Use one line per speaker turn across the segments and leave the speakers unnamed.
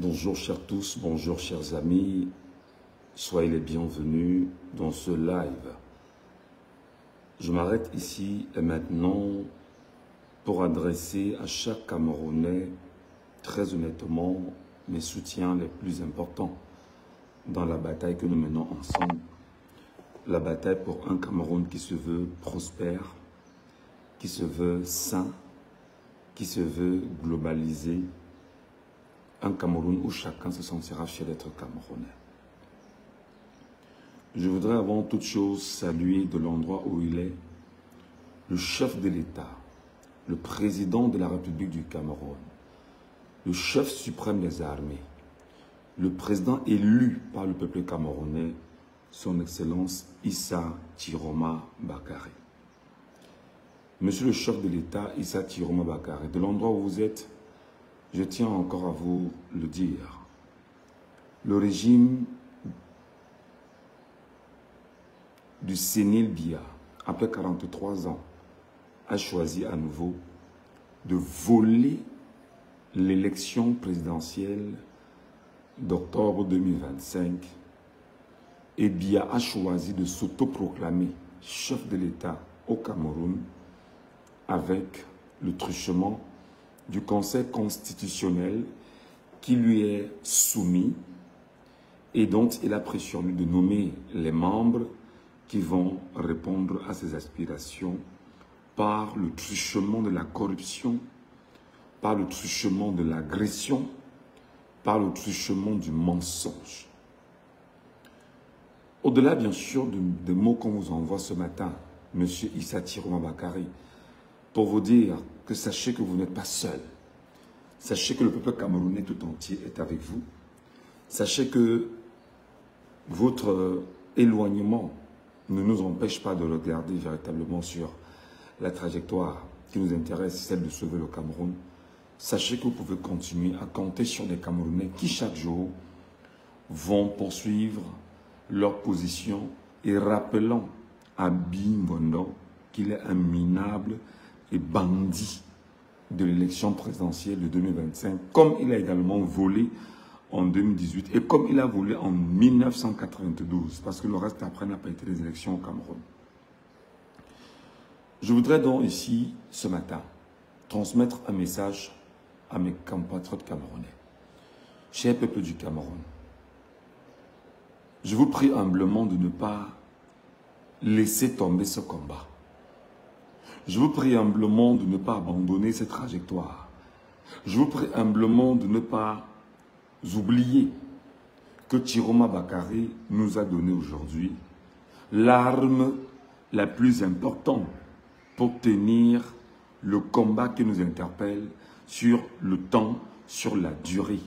Bonjour chers tous, bonjour chers amis, soyez les bienvenus dans ce live. Je m'arrête ici et maintenant pour adresser à chaque Camerounais, très honnêtement, mes soutiens les plus importants dans la bataille que nous menons ensemble. La bataille pour un Cameroun qui se veut prospère, qui se veut sain, qui se veut globalisé. Un Cameroun où chacun se sentira fier d'être Camerounais. Je voudrais avant toute chose saluer de l'endroit où il est le chef de l'État, le président de la République du Cameroun, le chef suprême des armées, le président élu par le peuple camerounais, son Excellence Issa Tiroma Bakary. Monsieur le chef de l'État Issa Tiroma Bakary, de l'endroit où vous êtes, je tiens encore à vous le dire. Le régime du Sénil Biya, après 43 ans, a choisi à nouveau de voler l'élection présidentielle d'octobre 2025 et Biya a choisi de s'autoproclamer chef de l'État au Cameroun avec le truchement du Conseil constitutionnel qui lui est soumis et dont il a pris sur lui de nommer les membres qui vont répondre à ses aspirations par le truchement de la corruption, par le truchement de l'agression, par le truchement du mensonge. Au-delà, bien sûr, des mots qu'on vous envoie ce matin, M. Issa Tiroma Bakary, pour vous dire que sachez que vous n'êtes pas seul. Sachez que le peuple camerounais tout entier est avec vous. Sachez que votre éloignement ne nous empêche pas de regarder véritablement sur la trajectoire qui nous intéresse, celle de sauver le Cameroun. Sachez que vous pouvez continuer à compter sur les Camerounais qui chaque jour vont poursuivre leur position et rappelant à Bimbondo qu'il est un minable et bandit de l'élection présidentielle de 2025, comme il a également volé en 2018 et comme il a volé en 1992, parce que le reste après n'a pas été des élections au Cameroun. Je voudrais donc ici, ce matin, transmettre un message à mes compatriotes camerounais. Cher peuple du Cameroun, je vous prie humblement de ne pas laisser tomber ce combat. Je vous prie humblement de ne pas abandonner cette trajectoire. Je vous prie humblement de ne pas oublier que Tiroma Bakary nous a donné aujourd'hui l'arme la plus importante pour tenir le combat qui nous interpelle sur le temps, sur la durée.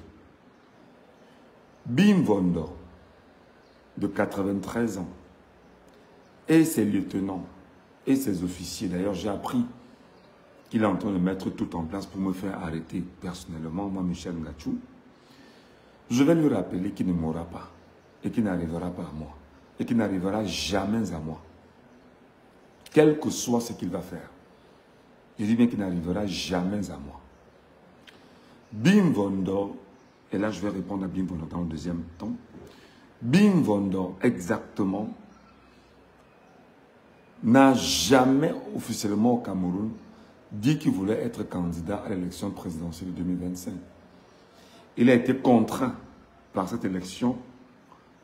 Bimbondo, de 93 ans, et ses lieutenants, et ses officiers. D'ailleurs, j'ai appris qu'il est en train de mettre tout en place pour me faire arrêter personnellement, moi, Michel Ngachou. Je vais lui rappeler qu'il ne mourra pas et qu'il n'arrivera pas à moi et qu'il n'arrivera jamais à moi. Quel que soit ce qu'il va faire. Je dis bien qu'il n'arrivera jamais à moi. Bimbondo, et là je vais répondre à Bimbondo dans le deuxième temps. Bimbondo, exactement, n'a jamais officiellement au Cameroun dit qu'il voulait être candidat à l'élection présidentielle de 2025. Il a été contraint par cette élection,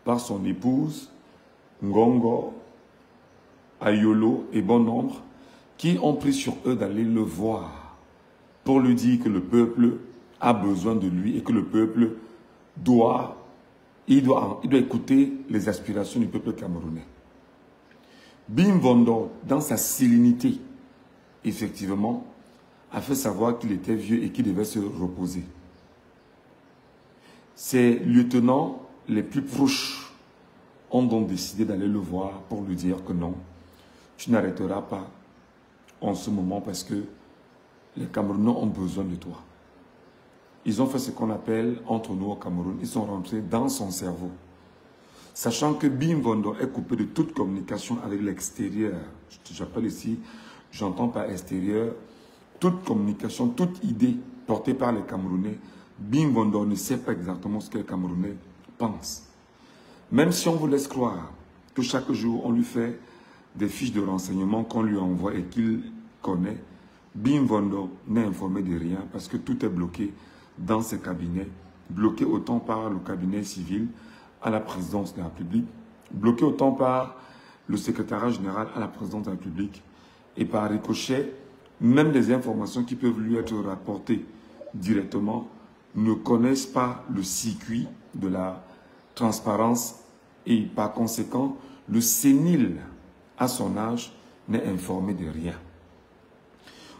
par son épouse, Ngongo, Ayolo et bon nombre, qui ont pris sur eux d'aller le voir pour lui dire que le peuple a besoin de lui et que le peuple doit écouter les aspirations du peuple camerounais. Bimbondo, dans sa sérénité, effectivement, a fait savoir qu'il était vieux et qu'il devait se reposer. Ses lieutenants les plus proches ont donc décidé d'aller le voir pour lui dire que non, tu n'arrêteras pas en ce moment parce que les Camerounais ont besoin de toi. Ils ont fait ce qu'on appelle, entre nous au Cameroun, ils sont rentrés dans son cerveau. Sachant que Bimbondo est coupé de toute communication avec l'extérieur. J'appelle ici, j'entends par extérieur, toute communication, toute idée portée par les Camerounais Bim Vondo ne sait pas exactement ce que les Camerounais pensent. Même si on vous laisse croire que chaque jour, on lui fait des fiches de renseignement qu'on lui envoie et qu'il connaît, Bim Vondo n'est informé de rien parce que tout est bloqué dans ses cabinets, bloqué autant par le cabinet civil à la présidence de la République, bloqué autant par le secrétariat général à la présidence de la République et par ricochet, même des informations qui peuvent lui être rapportées directement ne connaissent pas le circuit de la transparence et par conséquent, le sénile à son âge n'est informé de rien.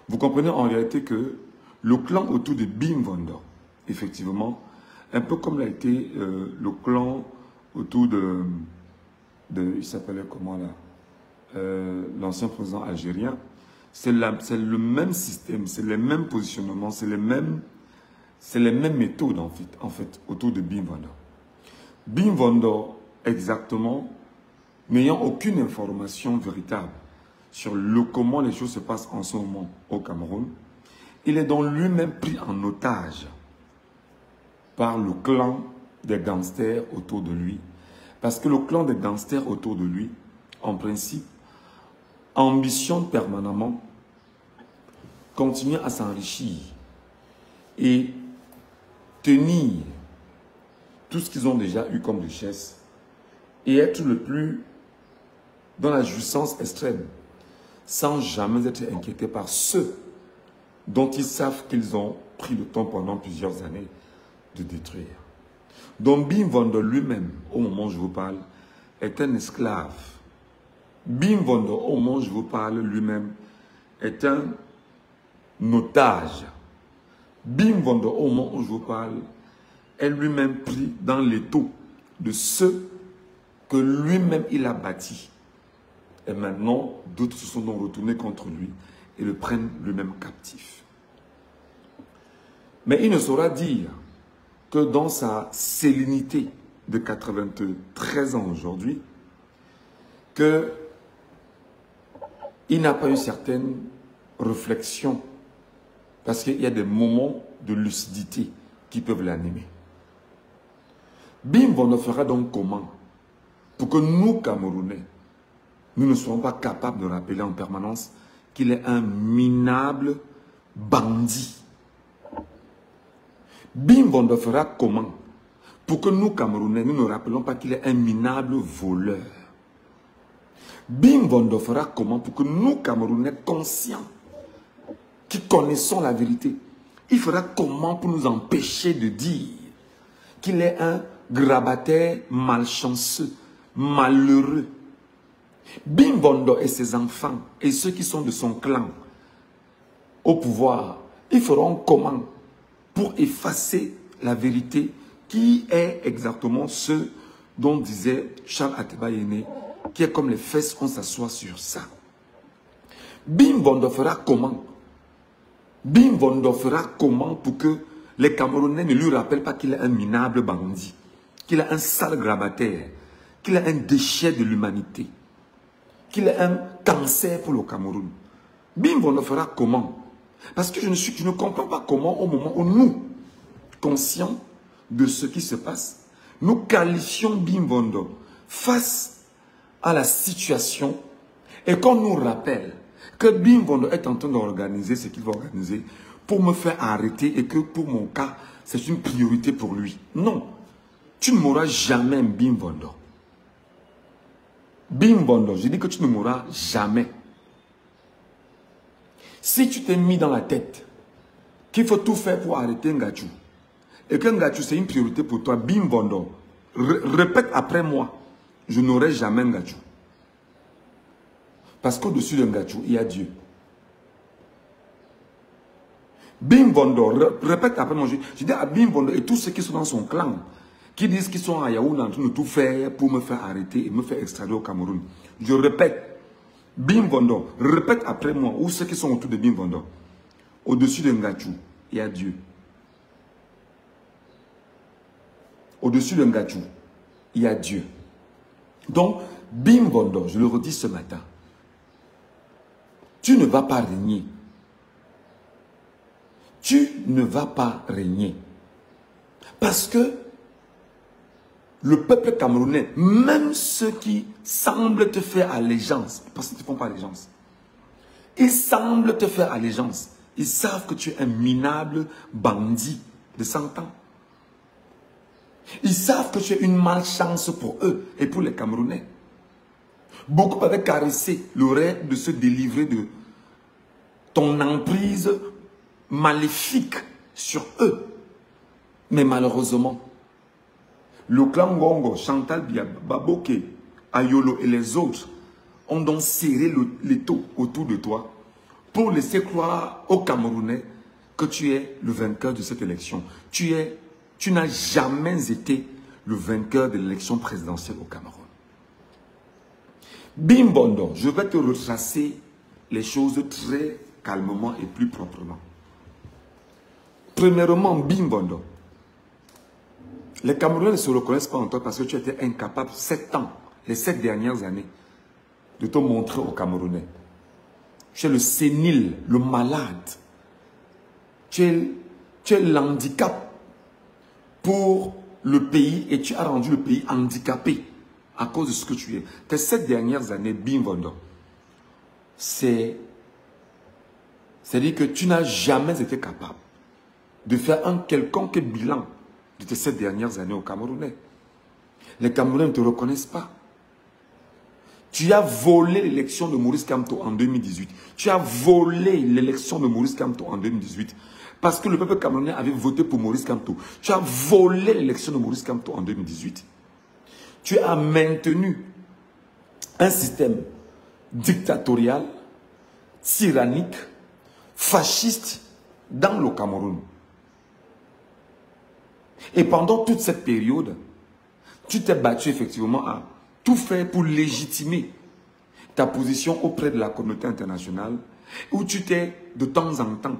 Vous comprenez en réalité que le clan autour de Bim Vondo, effectivement, un peu comme l'a été le clan autour de il s'appelait comment là, l'ancien président algérien, c'est le même système, c'est les mêmes positionnements, c'est les mêmes méthodes en fait autour de Bim Vondo. Bim Vondo, exactement, n'ayant aucune information véritable sur comment les choses se passent en ce moment au Cameroun, il est donc lui-même pris en otage par le clan des gangsters autour de lui. Parce que le clan des gangsters autour de lui, en principe, ambitionne permanemment continuer à s'enrichir et tenir tout ce qu'ils ont déjà eu comme richesse et être le plus dans la jouissance extrême, sans jamais être inquiété par ceux dont ils savent qu'ils ont pris le temps pendant plusieurs années de détruire. Donc Bim Vondo lui-même, au moment où je vous parle, est un esclave. Bim Vondo, au moment où je vous parle, lui-même, est un otage. Bim Vondo, au moment où je vous parle, est lui-même pris dans l'étau de ceux que lui-même il a bâtis. Et maintenant, d'autres se sont donc retournés contre lui et le prennent lui-même captif. Mais il ne saura dire que dans sa sérénité de 93 ans aujourd'hui, qu'il n'a pas une certaine réflexion, parce qu'il y a des moments de lucidité qui peuvent l'animer. Bim Vondo fera donc comment pour que nous, Camerounais, nous ne soyons pas capables de rappeler en permanence qu'il est un minable bandit. Bim Vondo fera comment pour que nous, Camerounais, nous ne rappelons pas qu'il est un minable voleur. Bim Vondo fera comment pour que nous, Camerounais, conscients, qui connaissons la vérité, il fera comment pour nous empêcher de dire qu'il est un grabataire malchanceux, malheureux. Bim Vondo et ses enfants et ceux qui sont de son clan au pouvoir, ils feront comment pour effacer la vérité qui est exactement ce dont disait Charles Ateba Yene, qui est comme les fesses, on s'assoit sur ça. Bim Vondo fera comment? Bim Vondo fera comment pour que les Camerounais ne lui rappellent pas qu'il est un minable bandit, qu'il est un sale grabataire, qu'il est un déchet de l'humanité, qu'il est un cancer pour le Cameroun. Bim Vondo fera comment? Parce que je ne comprends pas comment, au moment où nous, conscients de ce qui se passe, nous qualifions Bim Vondo face à la situation et qu'on nous rappelle que Bim Vondo est en train d'organiser ce qu'il va organiser pour me faire arrêter et que pour mon cas, c'est une priorité pour lui. Non, tu ne mourras jamais, Bim Vondo. Bim Vondo, je dis que tu ne mourras jamais. Si tu t'es mis dans la tête qu'il faut tout faire pour arrêter Ngachou, et que Ngachou c'est une priorité pour toi, Bim Vondo, répète après moi, je n'aurai jamais Ngachou. Parce qu'au-dessus de Ngachou, il y a Dieu. Bim Vondo, répète après moi, je dis à Bim Vondo et tous ceux qui sont dans son clan, qui disent qu'ils sont à Yaoundé en train de tout faire pour me faire arrêter et me faire extrader au Cameroun. Je répète, Bim Vondo, répète après moi, ou ceux qui sont autour de Bim Vondo, au-dessus de Ngachou, il y a Dieu. Au-dessus de Ngachou, il y a Dieu. Donc, Bim Vondo, je le redis ce matin, tu ne vas pas régner. Tu ne vas pas régner. Parce que le peuple camerounais, même ceux qui semblent te faire allégeance, parce qu'ils ne te font pas allégeance, ils semblent te faire allégeance, ils savent que tu es un minable bandit de 100 ans. Ils savent que tu es une malchance pour eux et pour les Camerounais. Beaucoup avaient caressé le rêve de se délivrer de ton emprise maléfique sur eux. Mais malheureusement, le clan Ngongo, Chantal Baboke, Ayolo et les autres ont donc serré l'étau autour de toi pour laisser croire aux Camerounais que tu es le vainqueur de cette élection. Tu n'as jamais été le vainqueur de l'élection présidentielle au Cameroun. Bimbondo, je vais te retracer les choses très calmement et plus proprement. Premièrement, Bimbondo, les Camerounais ne se reconnaissent pas en toi parce que tu étais incapable 7 ans, les 7 dernières années, de te montrer aux Camerounais. Tu es le sénile, le malade. Tu es l'handicap pour le pays et tu as rendu le pays handicapé à cause de ce que tu es. Tes 7 dernières années, Bimbondo, c'est-à-dire que tu n'as jamais été capable de faire un quelconque bilan de tes 7 dernières années au Camerounais. Les Camerounais ne te reconnaissent pas. Tu as volé l'élection de Maurice Kamto en 2018. Tu as volé l'élection de Maurice Kamto en 2018. Parce que le peuple camerounais avait voté pour Maurice Kamto. Tu as volé l'élection de Maurice Kamto en 2018. Tu as maintenu un système dictatorial, tyrannique, fasciste dans le Cameroun. Et pendant toute cette période, tu t'es battu effectivement à tout faire pour légitimer ta position auprès de la communauté internationale, où tu t'es de temps en temps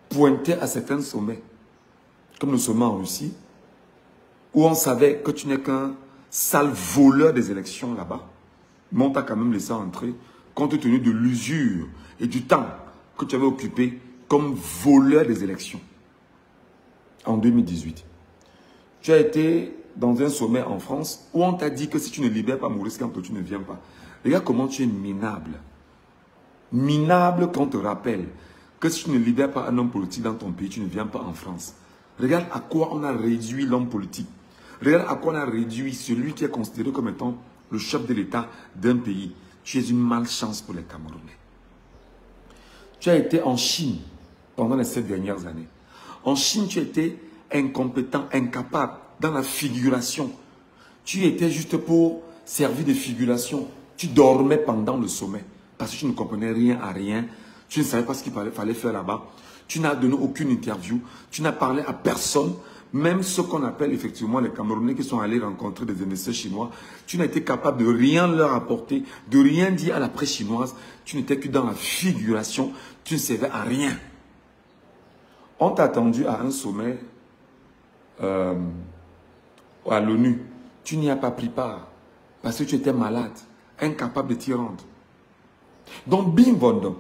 pointé à certains sommets, comme le sommet en Russie, où on savait que tu n'es qu'un sale voleur des élections là-bas. Mais on t'a quand même laissé entrer, compte tenu de l'usure et du temps que tu avais occupé comme voleur des élections. En 2018. Tu as été dans un sommet en France où on t'a dit que si tu ne libères pas Maurice Kamto, tu ne viens pas. Regarde comment tu es minable. Minable quand on te rappelle que si tu ne libères pas un homme politique dans ton pays, tu ne viens pas en France. Regarde à quoi on a réduit l'homme politique. Regarde à quoi on a réduit celui qui est considéré comme étant le chef de l'État d'un pays. Tu es une malchance pour les Camerounais. Tu as été en Chine pendant les 7 dernières années. En Chine, tu étais incompétent, incapable dans la figuration. Tu étais juste pour servir de figuration. Tu dormais pendant le sommet parce que tu ne comprenais rien à rien. Tu ne savais pas ce qu'il fallait faire là-bas. Tu n'as donné aucune interview. Tu n'as parlé à personne. Même ceux qu'on appelle effectivement les Camerounais qui sont allés rencontrer des investisseurs chinois, tu n'as été capable de rien leur apporter, de rien dire à la presse chinoise. Tu n'étais que dans la figuration. Tu ne servais à rien. On t'a attendu à un sommet à l'ONU. Tu n'y as pas pris part parce que tu étais malade, incapable de t'y rendre. Donc, Bimbondo,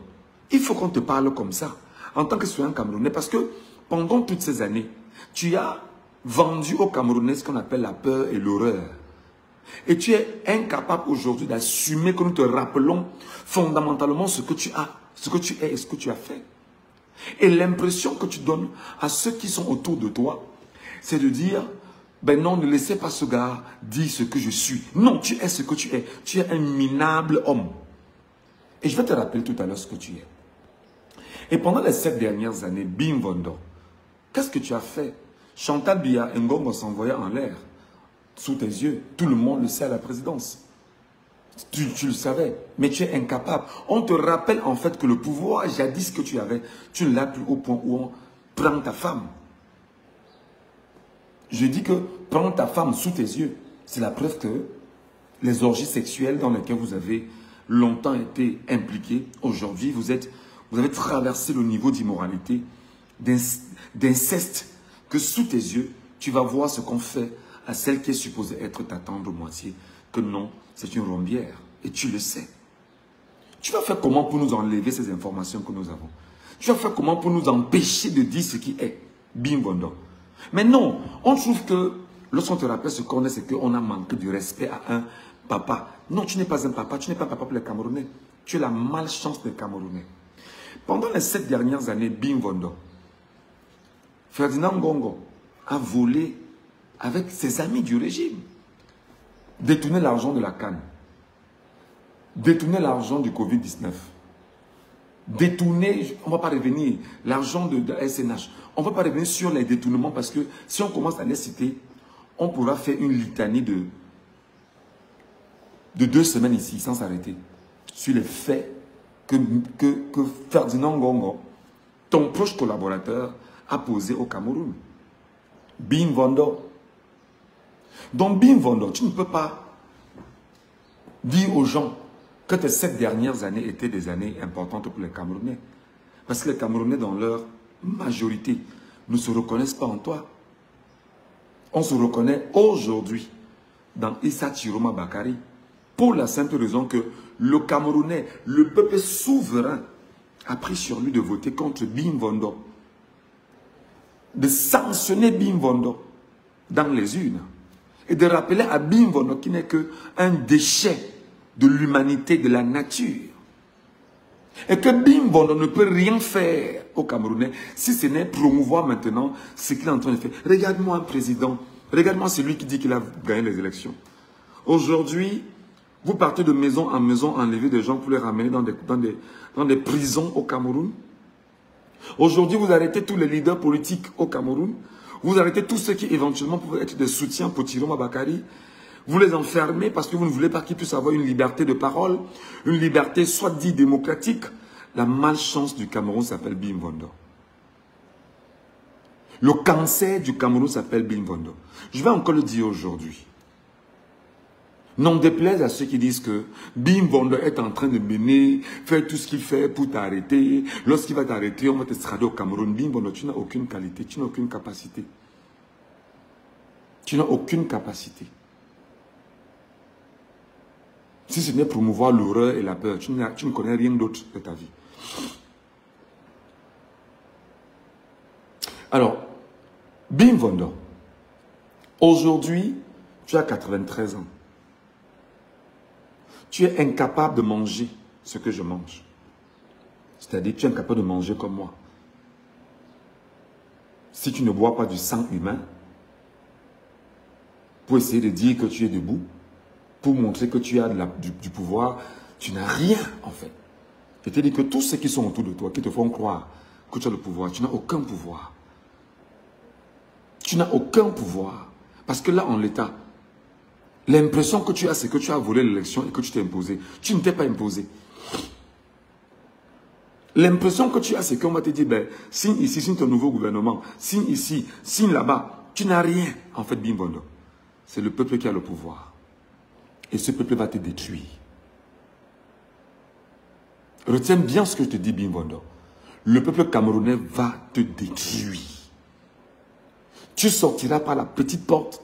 il faut qu'on te parle comme ça, en tant que citoyen camerounais, parce que pendant toutes ces années, tu as vendu aux Camerounais ce qu'on appelle la peur et l'horreur. Et tu es incapable aujourd'hui d'assumer que nous te rappelons fondamentalement ce que tu as, ce que tu es et ce que tu as fait. Et l'impression que tu donnes à ceux qui sont autour de toi, c'est de dire, ben non, ne laissez pas ce gars dire ce que je suis. Non, tu es ce que tu es. Tu es un minable homme. Et je vais te rappeler tout à l'heure ce que tu es. Et pendant les 7 dernières années, Bimbondo, qu'est-ce que tu as fait? Chantal Biya Ngongo s'envoyait en l'air, sous tes yeux. Tout le monde le sait à la présidence. Tu le savais, mais tu es incapable. On te rappelle en fait que le pouvoir jadis que tu avais, tu ne l'as plus au point où on prend ta femme. Je dis que prendre ta femme sous tes yeux, c'est la preuve que les orgies sexuelles dans lesquelles vous avez longtemps été impliqués, aujourd'hui vous avez traversé le niveau d'immoralité, d'inceste, que sous tes yeux, tu vas voir ce qu'on fait à celle qui est supposée être ta tendre moitié, que non, c'est une rombière. Et tu le sais. Tu vas faire comment pour nous enlever ces informations que nous avons? Tu vas faire comment pour nous empêcher de dire ce qui est? Bimbondo. Mais non, on trouve que lorsqu'on te rappelle ce qu'on est, c'est qu'on a manqué du respect à un papa. Non, tu n'es pas un papa, tu n'es pas un papa pour les Camerounais. Tu es la malchance des Camerounais. Pendant les 7 dernières années, Bim Vondo, Ferdinand Ngongo a volé avec ses amis du régime, détourné l'argent de la CAN, détourné l'argent du Covid-19, détourné, on ne va pas revenir, l'argent de SNH. On ne va pas revenir sur les détournements parce que si on commence à les citer, on pourra faire une litanie de 2 semaines ici sans s'arrêter sur les faits que Ferdinand Ngongo, ton proche collaborateur, a posé au Cameroun. Bim Vondo. Donc Bim Vondo, tu ne peux pas dire aux gens que tes 7 dernières années étaient des années importantes pour les Camerounais. Parce que les Camerounais, dans leur majorité, ne se reconnaissent pas en toi. On se reconnaît aujourd'hui dans Issa Chiroma Bakari pour la simple raison que le Camerounais, le peuple souverain, a pris sur lui de voter contre Bim Vondo, de sanctionner Bim Vondo dans les urnes et de rappeler à Bim Vondo qui n'est qu'un déchet de l'humanité, de la nature. Et que Bim Vondo ne peut rien faire aux Camerounais si ce n'est promouvoir maintenant ce qu'il est en train de faire. Regarde-moi un président, regarde-moi celui qui dit qu'il a gagné les élections. Aujourd'hui, vous partez de maison en maison enlever des gens pour les ramener dans des prisons au Cameroun. Aujourd'hui, vous arrêtez tous les leaders politiques au Cameroun. Vous arrêtez tous ceux qui éventuellement pouvaient être des soutiens pour Chiroma Bakari. Vous les enfermez parce que vous ne voulez pas qu'ils puissent avoir une liberté de parole, une liberté soit dit démocratique. La malchance du Cameroun s'appelle Bim Vondo. Le cancer du Cameroun s'appelle Bim Vondo. Je vais encore le dire aujourd'hui. N'en déplaise à ceux qui disent que Bim Vondo est en train de mener, faire tout ce qu'il fait pour t'arrêter. Lorsqu'il va t'arrêter, on va t'extrader au Cameroun. Bim Vondo, tu n'as aucune qualité, tu n'as aucune capacité. Tu n'as aucune capacité. Si ce n'est promouvoir l'horreur et la peur, tu ne connais rien d'autre de ta vie. Alors, Bim Vondo, aujourd'hui, tu as 93 ans. Tu es incapable de manger ce que je mange. C'est-à-dire, tu es incapable de manger comme moi. Si tu ne bois pas du sang humain, pour essayer de dire que tu es debout, pour montrer que tu as du pouvoir, tu n'as rien en fait. Je te dis que tous ceux qui sont autour de toi, qui te font croire que tu as le pouvoir, tu n'as aucun pouvoir. Tu n'as aucun pouvoir. Parce que là, en l'état, l'impression que tu as, c'est que tu as volé l'élection et que tu t'es imposé. Tu ne t'es pas imposé. L'impression que tu as, c'est qu'on va te dire, ben, signe ici, signe ton nouveau gouvernement, signe ici, signe là-bas. Tu n'as rien, en fait, Bim Vondo. C'est le peuple qui a le pouvoir. Et ce peuple va te détruire. Retiens bien ce que je te dis, Bim Vondo. Le peuple camerounais va te détruire. Tu sortiras par la petite porte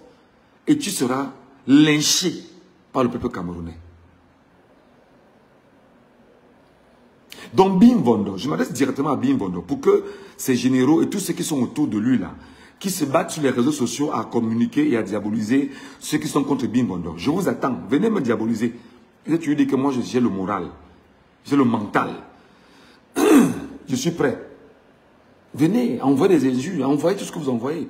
et tu seras lynché par le peuple camerounais. Donc Bim Vondo, je m'adresse directement à Bim Vondo pour que ces généraux et tous ceux qui sont autour de lui là, qui se battent sur les réseaux sociaux à communiquer et à diaboliser ceux qui sont contre Bim Vondo. Je vous attends, venez me diaboliser. Et tu lui dis que moi j'ai le moral, j'ai le mental. Je suis prêt. Venez, envoyez des injures, envoyez tout ce que vous envoyez.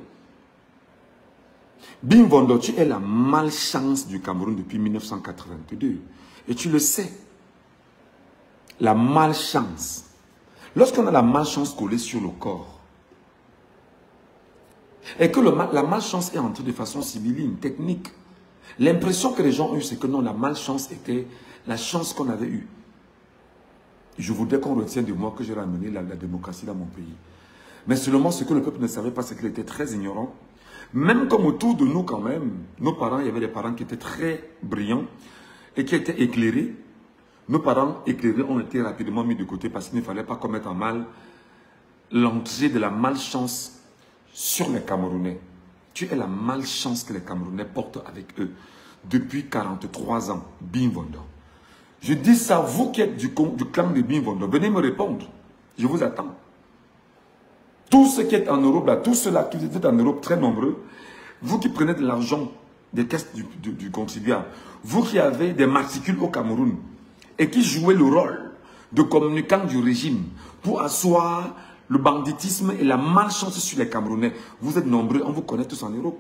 Bim Vondo, tu es la malchance du Cameroun depuis 1982. Et tu le sais. La malchance. Lorsqu'on a la malchance collée sur le corps, et que la malchance est entrée de façon sibylline, technique, l'impression que les gens ont eue, c'est que non, la malchance était la chance qu'on avait eue. Je voudrais qu'on retienne de moi que j'ai ramené la démocratie dans mon pays. Mais seulement ce que le peuple ne savait pas, c'est qu'il était très ignorant. Même comme autour de nous quand même, nos parents, il y avait des parents qui étaient très brillants et qui étaient éclairés. Nos parents éclairés ont été rapidement mis de côté parce qu'il ne fallait pas commettre en mal l'entrée de la malchance sur les Camerounais. Tu es la malchance que les Camerounais portent avec eux depuis 43 ans, Bim Vondo. Je dis ça, vous qui êtes du clan de Bim Vondo, venez me répondre. Je vous attends. Tout ce qui est en Europe, là, tout cela qui est en Europe, très nombreux, vous qui prenez de l'argent des caisses du contribuable, vous qui avez des matricules au Cameroun et qui jouez le rôle de communicant du régime pour asseoir le banditisme et la malchance sur les Camerounais, vous êtes nombreux, on vous connaît tous en Europe.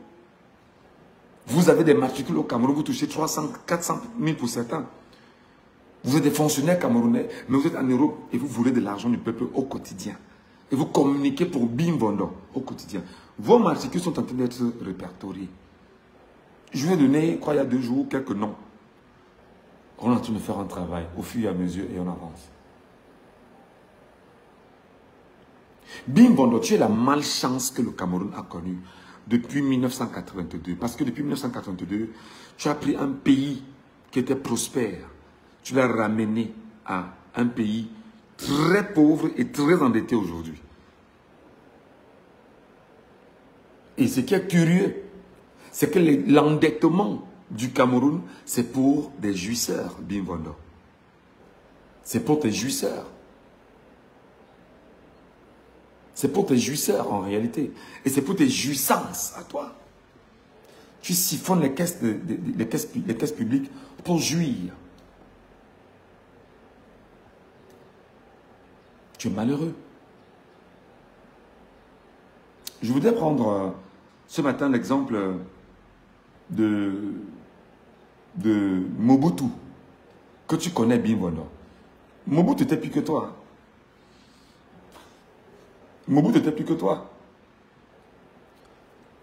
Vous avez des matricules au Cameroun, vous touchez 300, 400 000 pour certains. Vous êtes des fonctionnaires camerounais, mais vous êtes en Europe et vous voulez de l'argent du peuple au quotidien. Et vous communiquez pour Bim Vondo au quotidien. Vos matricules sont en train d'être répertoriés. Je vais donner, quoi, il y a 2 jours, quelques noms. On est en train de faire un travail au fur et à mesure et on avance. Bim Vondo, tu es la malchance que le Cameroun a connue depuis 1982. Parce que depuis 1982, tu as pris un pays qui était prospère. Tu l'as ramené à un pays très pauvre et très endetté aujourd'hui. Et ce qui est curieux, c'est que l'endettement du Cameroun, c'est pour des jouisseurs, Bim Vondo. C'est pour tes jouisseurs. C'est pour tes jouisseurs en réalité. Et c'est pour tes jouissances à toi. Tu siphonnes les caisses publiques pour jouir. Tu es malheureux. Je voudrais prendre ce matin l'exemple de Mobutu, que tu connais bien, Vondo. Mobutu était plus que toi. Mobutu était plus que toi.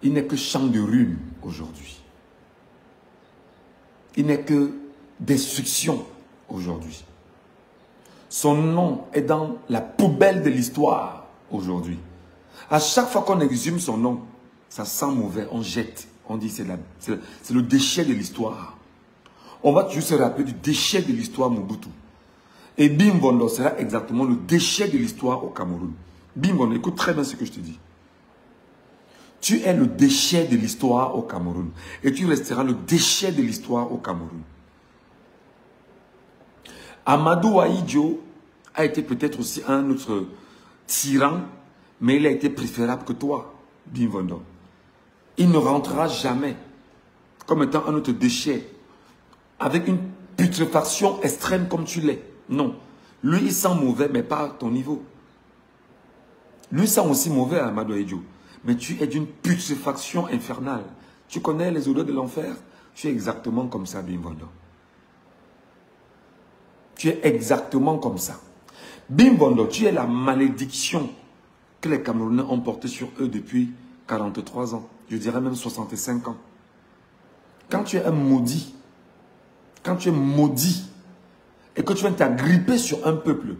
Il n'est que champ de rhume aujourd'hui. Il n'est que destruction aujourd'hui. Son nom est dans la poubelle de l'histoire aujourd'hui. À chaque fois qu'on exhume son nom, ça sent mauvais, on jette. On dit c'est le déchet de l'histoire. On va toujours se rappeler du déchet de l'histoire Mobutu. Et Bim Vondo sera exactement le déchet de l'histoire au Cameroun. Bim Vondo, écoute très bien ce que je te dis. Tu es le déchet de l'histoire au Cameroun. Et tu resteras le déchet de l'histoire au Cameroun. Amadou Ahidjo a été peut-être aussi un autre tyran, mais il a été préférable que toi, Bim Vondo. Il ne rentrera jamais comme étant un autre déchet, avec une putréfaction extrême comme tu l'es. Non. Lui, il sent mauvais, mais pas à ton niveau. Lui sent aussi mauvais, Amadou Ahidjo. Mais tu es d'une putréfaction infernale. Tu connais les odeurs de l'enfer? Tu es exactement comme ça, Bim Vondo. Tu es exactement comme ça. Bim Vondo, tu es la malédiction que les Camerounais ont portée sur eux depuis 43 ans. Je dirais même 65 ans. Quand tu es un maudit, quand tu es maudit, et que tu viens t'agripper sur un peuple,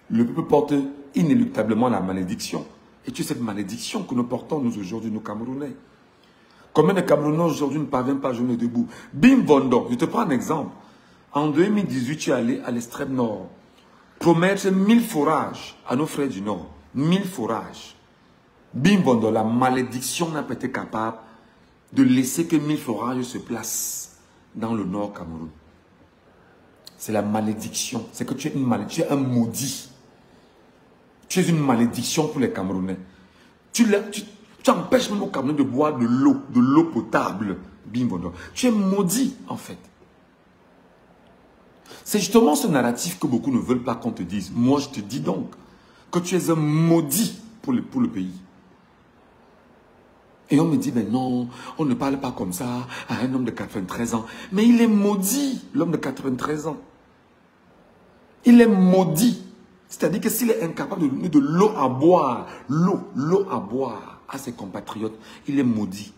le peuple porte inéluctablement la malédiction. Et tu sais cette malédiction que nous portons, nous, aujourd'hui, nos Camerounais. Combien de Camerounais aujourd'hui ne parviennent pas à joindre debout? Bim Vondo, je te prends un exemple. En 2018, tu es allé à l'extrême nord promettre 1000 forages à nos frères du nord. 1000 forages. Bim Vondo, la malédiction n'a pas été capable de laisser que 1000 forages se placent dans le nord Cameroun. C'est la malédiction. C'est que tu es une malédiction, tu es un maudit. Tu es une malédiction pour les Camerounais. Tu empêches même aux Camerounais de boire de l'eau potable. Bim Vondo. Tu es maudit en fait. C'est justement ce narratif que beaucoup ne veulent pas qu'on te dise. Moi, je te dis donc que tu es un maudit pour le pays. Et on me dit, mais non, on ne parle pas comme ça à un homme de 93 ans. Mais il est maudit, l'homme de 93 ans. Il est maudit. C'est-à-dire que s'il est incapable de donner de l'eau à boire, l'eau à boire à ses compatriotes, il est maudit.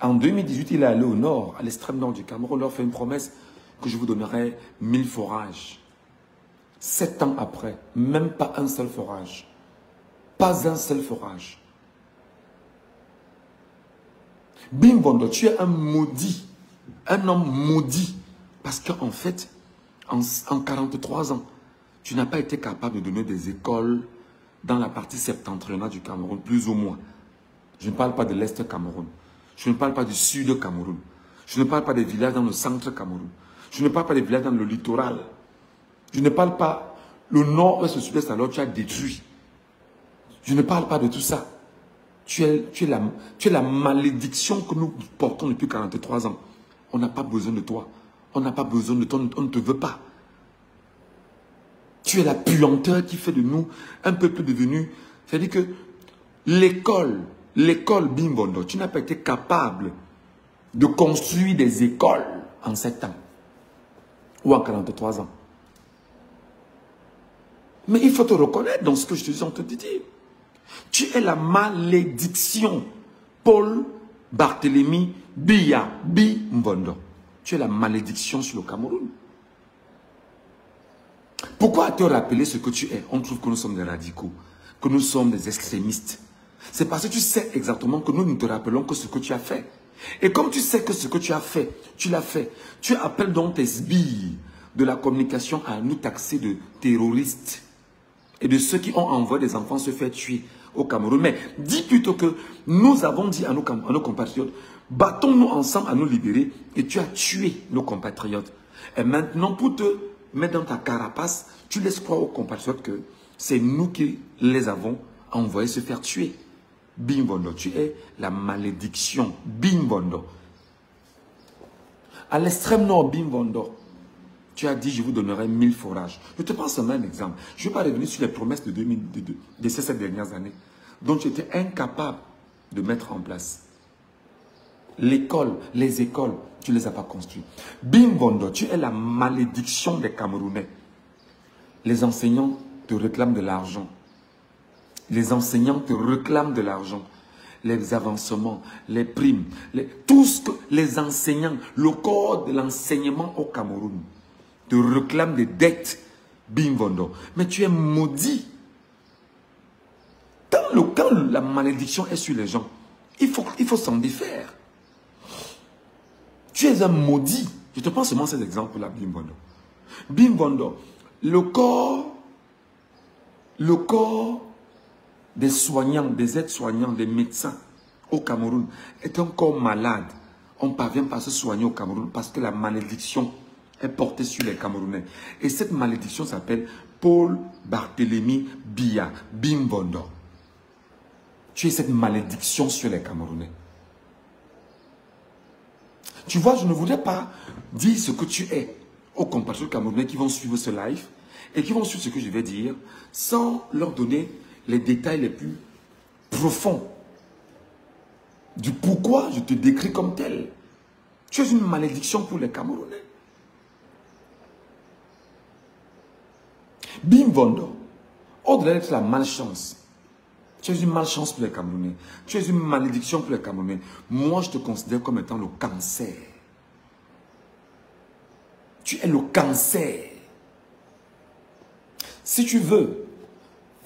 En 2018, il est allé au nord, à l'extrême nord du Cameroun, on leur fait une promesse que je vous donnerai 1000 forages. 7 ans après, même pas un seul forage. Pas un seul forage. Bim Vondo, tu es un maudit. Un homme maudit. Parce qu'en fait, en 43 ans, tu n'as pas été capable de donner des écoles dans la partie septentrionale du Cameroun, plus ou moins. Je ne parle pas de l'Est Cameroun. Je ne parle pas du Sud Cameroun. Je ne parle pas des villages dans le centre Cameroun. Je ne parle pas des villages dans le littoral. Je ne parle pas le nord-ouest, le sud-est, alors tu as détruit. Je ne parle pas de tout ça. Tu es la malédiction que nous portons depuis 43 ans. On n'a pas besoin de toi. On n'a pas besoin de toi. On ne te veut pas. Tu es la puanteur qui fait de nous un peuple devenu... C'est-à-dire que l'école Bimbondo, tu n'as pas été capable de construire des écoles en 7 ans. Ou en 43 ans. Mais il faut te reconnaître dans ce que je te dis en te dire. Tu es la malédiction. Paul Barthélemy Biya Bimbondo. Tu es la malédiction sur le Cameroun. Pourquoi te rappeler ce que tu es? On trouve que nous sommes des radicaux, que nous sommes des extrémistes. C'est parce que tu sais exactement que nous ne te rappelons que ce que tu as fait. Et comme tu sais que ce que tu as fait, tu l'as fait, tu appelles donc tes sbires de la communication à nous taxer de terroristes et de ceux qui ont envoyé des enfants se faire tuer au Cameroun. Mais dis plutôt que nous avons dit à nos compatriotes, battons-nous ensemble à nous libérer, et tu as tué nos compatriotes. Et maintenant, pour te mettre dans ta carapace, tu laisses croire aux compatriotes que c'est nous qui les avons envoyés se faire tuer. Bimbondo, tu es la malédiction. Bimbondo. À l'extrême nord, Bimbondo, tu as dit, je vous donnerai 1000 forages. Je te prends seulement un exemple. Je ne vais pas revenir sur les promesses de ces 7 dernières années, dont tu étais incapable de mettre en place. L'école, les écoles, tu ne les as pas construites. Bimbondo, tu es la malédiction des Camerounais. Les enseignants te réclament de l'argent. Les enseignants te réclament de l'argent. Les avancements, les primes, tout ce que les enseignants, le corps de l'enseignement au Cameroun te réclame des dettes, Bimbondo. Mais tu es maudit. Quand la malédiction est sur les gens, il faut s'en défaire. Tu es un maudit. Je te prends seulement cet exemple-là, Bimbondo. Bimbondo, le corps des soignants, des aides-soignants, des médecins au Cameroun est un corps malade. On ne parvient pas à se soigner au Cameroun parce que la malédiction est portée sur les Camerounais. Et cette malédiction s'appelle Paul Barthélemy Biya Bimbondo. Tu es cette malédiction sur les Camerounais. Tu vois, je ne voudrais pas dire ce que tu es aux compatriotes camerounais qui vont suivre ce live et qui vont suivre ce que je vais dire sans leur donner les détails les plus profonds du pourquoi je te décris comme tel. Tu es une malédiction pour les Camerounais. Bimbondo, au-delà d'être la malchance, tu es une malchance pour les Camerounais. Tu es une malédiction pour les Camerounais. Moi, je te considère comme étant le cancer. Tu es le cancer. Si tu veux,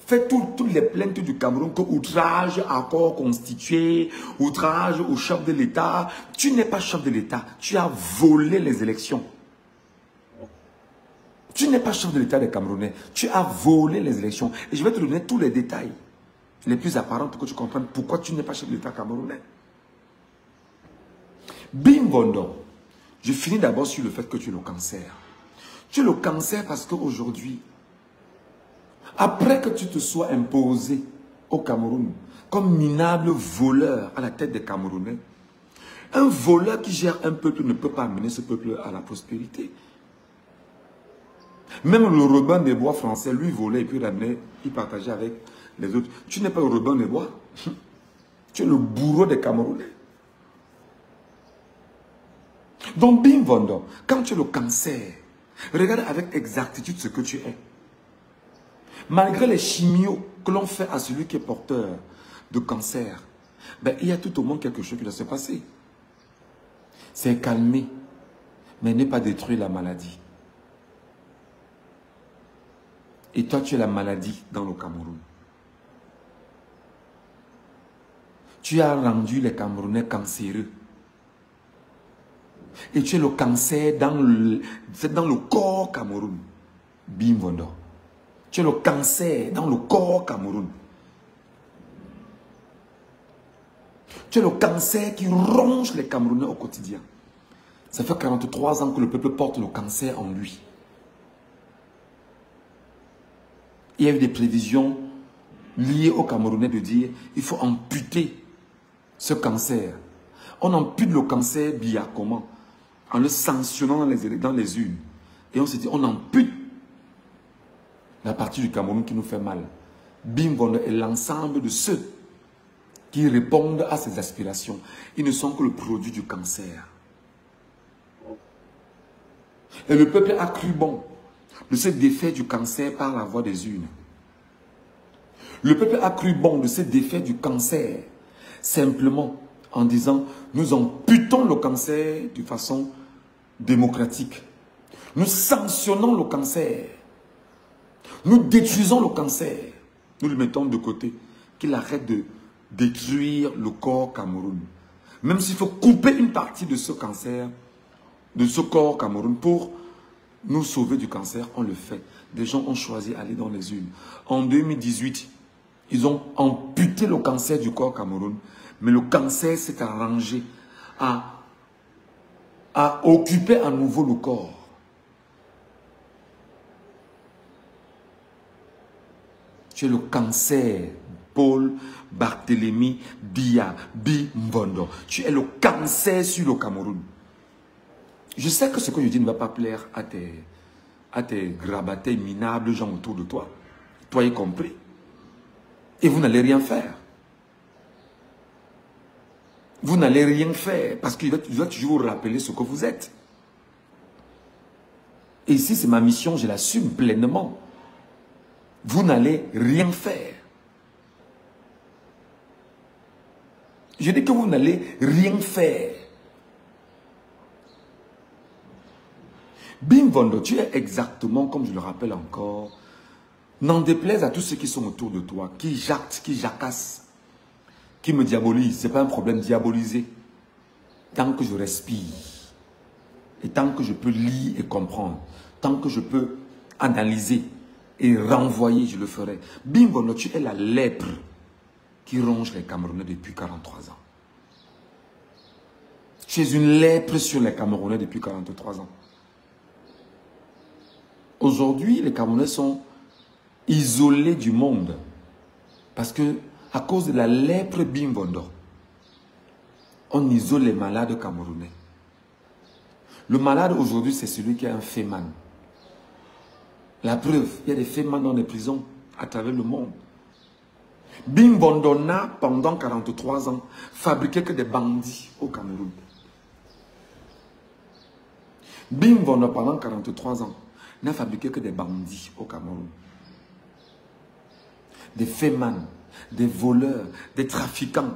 fais toutes les plaintes du Cameroun que outrage à corps constitué, outrage au chef de l'État. Tu n'es pas chef de l'État. Tu as volé les élections. Tu n'es pas chef de l'État des Camerounais. Tu as volé les élections. Et je vais te donner tous les détails les plus apparents pour que tu comprennes pourquoi tu n'es pas chef de l'État camerounais. Bimbondo, je finis d'abord sur le fait que tu es le cancer. Tu es le cancer parce qu'aujourd'hui, après que tu te sois imposé au Cameroun comme minable voleur à la tête des Camerounais, un voleur qui gère un peuple ne peut pas amener ce peuple à la prospérité. Même le Robin des Bois français, lui volait et puis ramenait, il partageait avec les autres. Tu n'es pas le Robin des Bois. Tu es le bourreau des Camerounais. Donc, Bimbondo, quand tu es le cancer, regarde avec exactitude ce que tu es. Malgré les chimios que l'on fait à celui qui est porteur de cancer, ben, il y a tout au monde quelque chose qui doit se passer. C'est calmer, mais ne pas détruire la maladie. Et toi, tu es la maladie dans le Cameroun. Tu as rendu les Camerounais cancéreux. Et tu es le cancer dans le corps Cameroun. Bimbondo. Tu es le cancer dans le corps Cameroun. Tu es le cancer qui ronge les Camerounais au quotidien. Ça fait 43 ans que le peuple porte le cancer en lui. Il y a eu des prévisions lié aux Camerounais de dire il faut amputer ce cancer. On ampute le cancer via comment? En le sanctionnant dans les urnes. Et on se dit on ampute la partie du Cameroun qui nous fait mal. Bimbondo est l'ensemble de ceux qui répondent à ces aspirations. Ils ne sont que le produit du cancer. Et le peuple a cru bon de se défaire du cancer par la voie des urnes. Le peuple a cru bon de se défaire du cancer simplement en disant nous amputons le cancer de façon démocratique. Nous sanctionnons le cancer. Nous détruisons le cancer. Nous le mettons de côté. Qu'il arrête de détruire le corps Cameroun. Même s'il faut couper une partie de ce cancer, de ce corps Cameroun pour nous sauver du cancer, on le fait. Des gens ont choisi d'aller dans les urnes. En 2018, ils ont amputé le cancer du corps Cameroun. Mais le cancer s'est arrangé à occuper à nouveau le corps. Tu es le cancer, Paul Barthélemy Biya Bimbondo. Tu es le cancer sur le Cameroun. Je sais que ce que je dis ne va pas plaire à tes grabatés minables gens autour de toi. Toi y compris. Et vous n'allez rien faire. Vous n'allez rien faire parce qu'il doit toujours vous rappeler ce que vous êtes. Et ici, c'est ma mission, je l'assume pleinement. Vous n'allez rien faire. Je dis que vous n'allez rien faire. Bimbondo, tu es exactement, comme je le rappelle encore, n'en déplaise à tous ceux qui sont autour de toi, qui jactent, qui jacassent, qui me diabolisent. Ce n'est pas un problème diabolisé. Tant que je respire, et tant que je peux lire et comprendre, tant que je peux analyser et renvoyer, je le ferai. Bimbondo, tu es la lèpre qui ronge les Camerounais depuis 43 ans. Tu es une lèpre sur les Camerounais depuis 43 ans. Aujourd'hui, les Camerounais sont isolés du monde parce que, à cause de la lèpre Bimbondo, on isole les malades camerounais. Le malade aujourd'hui, c'est celui qui a un féman. La preuve, il y a des fémans dans les prisons à travers le monde. Bimbondo n'a, pendant 43 ans, fabriqué que des bandits au Cameroun. Bimbondo, pendant 43 ans, n'a fabriqué que des bandits au Cameroun. Des fémans, des voleurs, des trafiquants.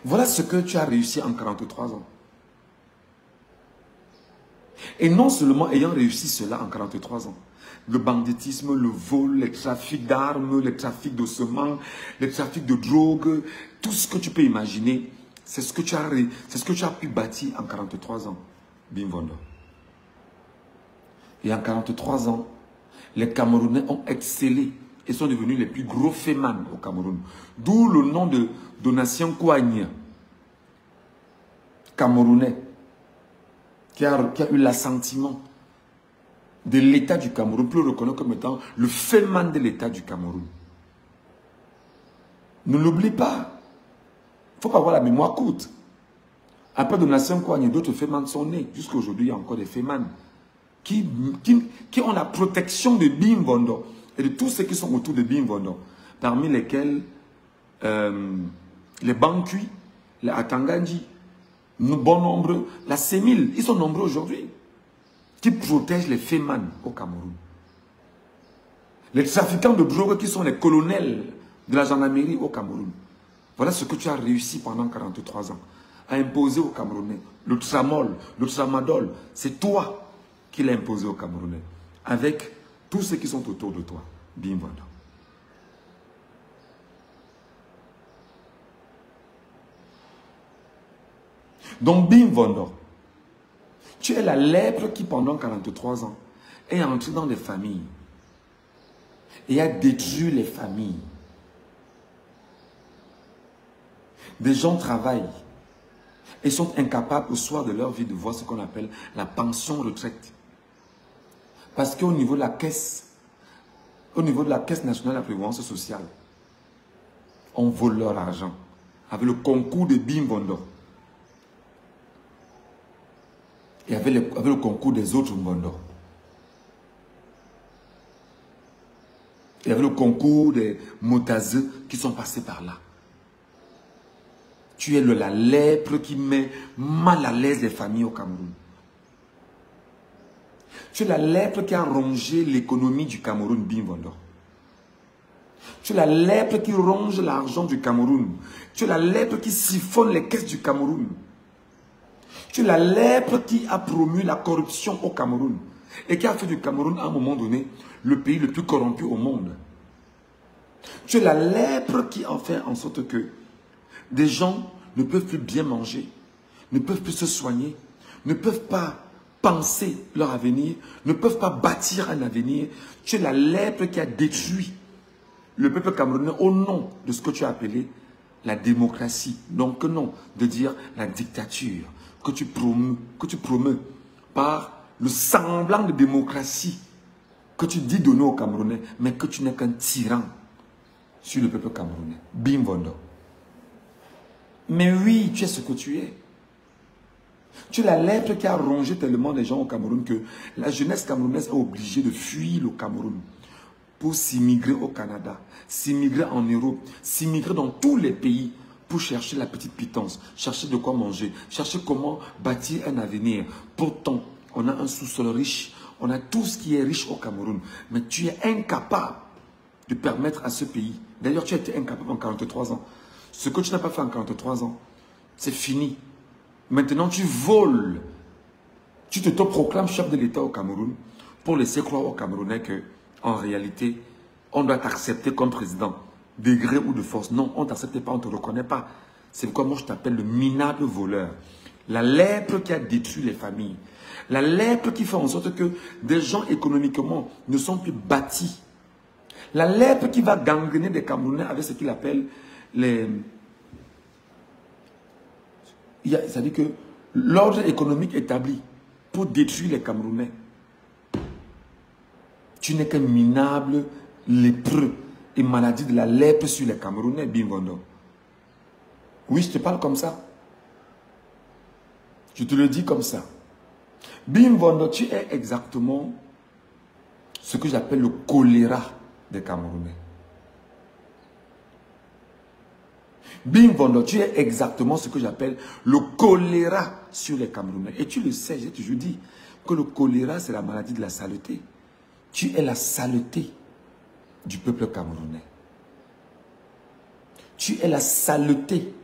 Voilà ce que tu as réussi en 43 ans. Et non seulement ayant réussi cela en 43 ans, le banditisme, le vol, les trafics d'armes, les trafics d'ossements, les trafics de drogue, tout ce que tu peux imaginer, c'est ce que tu as pu bâtir en 43 ans, Bimbondo. Et en 43 ans, les Camerounais ont excellé et sont devenus les plus gros fémans au Cameroun. D'où le nom de Donatien Kouagne, Camerounais, qui a eu l'assentiment de l'État du Cameroun, plus reconnu comme étant le féman de l'État du Cameroun. Ne l'oublie pas. Il ne faut pas avoir la mémoire courte. Après Donatien Kouagne, d'autres fémans sont nés. Jusqu'à aujourd'hui, il y a encore des fémans qui ont la protection de Bimbondo et de tous ceux qui sont autour de Bimbondo, parmi lesquels les Bankui, les Atanganji, bon nombre, la Sémile, ils sont nombreux aujourd'hui, qui protègent les fémans au Cameroun. Les trafiquants de drogue qui sont les colonels de la gendarmerie au Cameroun. Voilà ce que tu as réussi pendant 43 ans, à imposer aux Camerounais. Le tramol, le tramadol, c'est toi qui l'as imposé aux Camerounais, avec tous ceux qui sont autour de toi. Bimbondo. Donc Bimbondo, tu es la lèpre qui pendant 43 ans est entrée dans les familles et a détruit les familles. Des gens travaillent et sont incapables au soir de leur vie de voir ce qu'on appelle la pension retraite. Parce qu'au niveau de la caisse, au niveau de la Caisse nationale de la prévoyance sociale. On vole leur argent avec le concours de Bim Bondo. Et avec le concours des autres Mbondo. Et avec le concours des Motazeux qui sont passés par là. Tu es la lèpre qui met mal à l'aise les familles au Cameroun. Tu es la lèpre qui a rongé l'économie du Cameroun, Bim Bondo. Tu es la lèpre qui ronge l'argent du Cameroun. Tu es la lèpre qui siphonne les caisses du Cameroun. Tu es la lèpre qui a promu la corruption au Cameroun et qui a fait du Cameroun, à un moment donné, le pays le plus corrompu au monde. Tu es la lèpre qui a fait en sorte que des gens ne peuvent plus bien manger, ne peuvent plus se soigner, ne peuvent pas penser leur avenir, ne peuvent pas bâtir un avenir. Tu es la lèpre qui a détruit le peuple camerounais au nom de ce que tu as appelé la démocratie. Donc non, de dire la dictature que tu promeux par le semblant de démocratie que tu dis donner aux Camerounais, mais que tu n'es qu'un tyran sur le peuple camerounais. Bim Bondo. Mais oui, tu es ce que tu es. Tu es la lèpre qui a rongé tellement les gens au Cameroun que la jeunesse camerounaise est obligée de fuir le Cameroun pour s'immigrer au Canada, s'immigrer en Europe, s'immigrer dans tous les pays pour chercher la petite pitance, chercher de quoi manger, chercher comment bâtir un avenir. Pourtant, on a un sous-sol riche, on a tout ce qui est riche au Cameroun, mais tu es incapable de permettre à ce pays. D'ailleurs, tu as été incapable en 43 ans. Ce que tu n'as pas fait en 43 ans, c'est fini. Maintenant, tu voles. Tu te proclames chef de l'État au Cameroun pour laisser croire aux Camerounais que, en réalité, on doit t'accepter comme président, de gré ou de force. Non, on ne t'accepte pas, on ne te reconnaît pas. C'est pourquoi moi je t'appelle le minable voleur. La lèpre qui a détruit les familles. La lèpre qui fait en sorte que des gens économiquement ne sont plus bâtis. La lèpre qui va gangréner des Camerounais avec ce qu'il appelle les... C'est-à-dire que l'ordre économique établi pour détruire les Camerounais. Tu n'es qu'un minable lépreux et maladie de la lèpre sur les Camerounais, Bim Bondo. Oui, je te parle comme ça. Je te le dis comme ça. Bim Bondo, tu es exactement ce que j'appelle le choléra des Camerounais. Bim Bondo, tu es exactement ce que j'appelle le choléra sur les Camerounais. Et tu le sais, j'ai toujours dit que le choléra, c'est la maladie de la saleté. Tu es la saleté du peuple camerounais. Tu es la saleté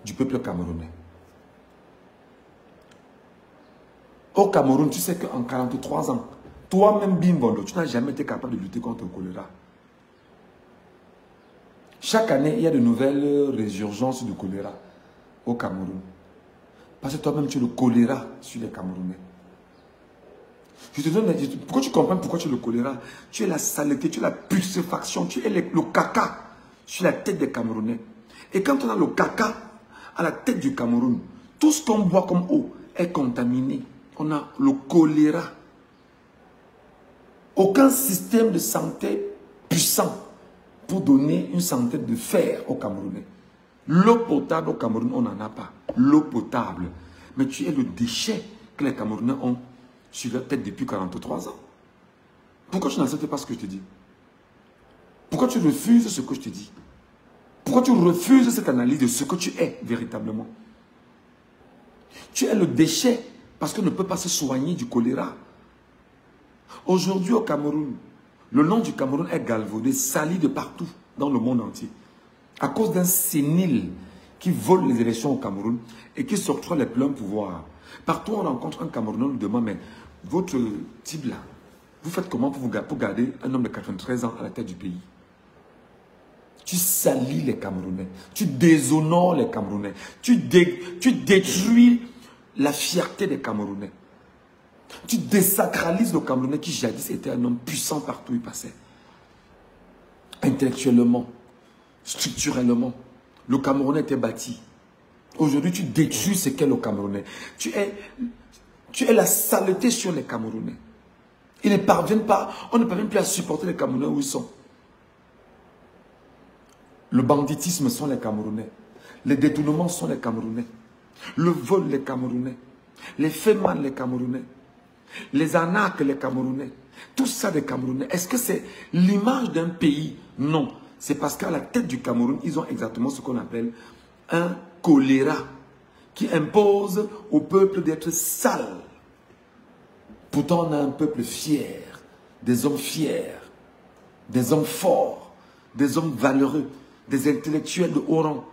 du peuple camerounais. Au Cameroun, tu sais qu'en 43 ans, toi-même, Bim Bondo, tu n'as jamais été capable de lutter contre le choléra. Chaque année, il y a de nouvelles résurgences du choléra au Cameroun. Parce que toi-même, tu es le choléra sur les Camerounais. Je te donne, pourquoi tu comprends pourquoi tu es le choléra? Tu es la saleté, tu es la putréfaction, tu es le caca sur la tête des Camerounais. Et quand on a le caca à la tête du Cameroun, tout ce qu'on boit comme eau est contaminé. On a le choléra. Aucun système de santé puissant pour donner une santé de fer aux Camerounais. L'eau potable au Cameroun, on n'en a pas. L'eau potable. Mais tu es le déchet que les Camerounais ont sur leur tête depuis 43 ans. Pourquoi tu n'acceptes pas ce que je te dis? Pourquoi tu refuses ce que je te dis? Pourquoi tu refuses cette analyse de ce que tu es véritablement? Tu es le déchet parce qu'on ne peut pas se soigner du choléra. Aujourd'hui au Cameroun, le nom du Cameroun est galvaudé, sali de partout dans le monde entier. À cause d'un sénile qui vole les élections au Cameroun et qui s'octroie les pleins pouvoirs. Partout on rencontre un Camerounais, on nous demande, mais votre type là, vous faites comment pour garder un homme de 93 ans à la tête du pays? Tu salis les Camerounais, tu déshonores les Camerounais, tu détruis la fierté des Camerounais. Tu désacralises le Camerounais qui jadis était un homme puissant partout où il passait. Intellectuellement, structurellement, le Camerounais était bâti. Aujourd'hui, tu détruis ce qu'est le Camerounais. Tu es la saleté sur les Camerounais. Ils ne parviennent pas, on ne parvient plus à supporter les Camerounais où ils sont. Le banditisme sont les Camerounais. Les détournements sont les Camerounais. Le vol, les Camerounais. Les faits mal, les Camerounais. Les arnaques, les Camerounais. Tout ça, des Camerounais. Est-ce que c'est l'image d'un pays? Non. C'est parce qu'à la tête du Cameroun, ils ont exactement ce qu'on appelle un choléra qui impose au peuple d'être sale. Pourtant, on a un peuple fier, des hommes fiers, des hommes forts, des hommes valeureux, des intellectuels de haut rang,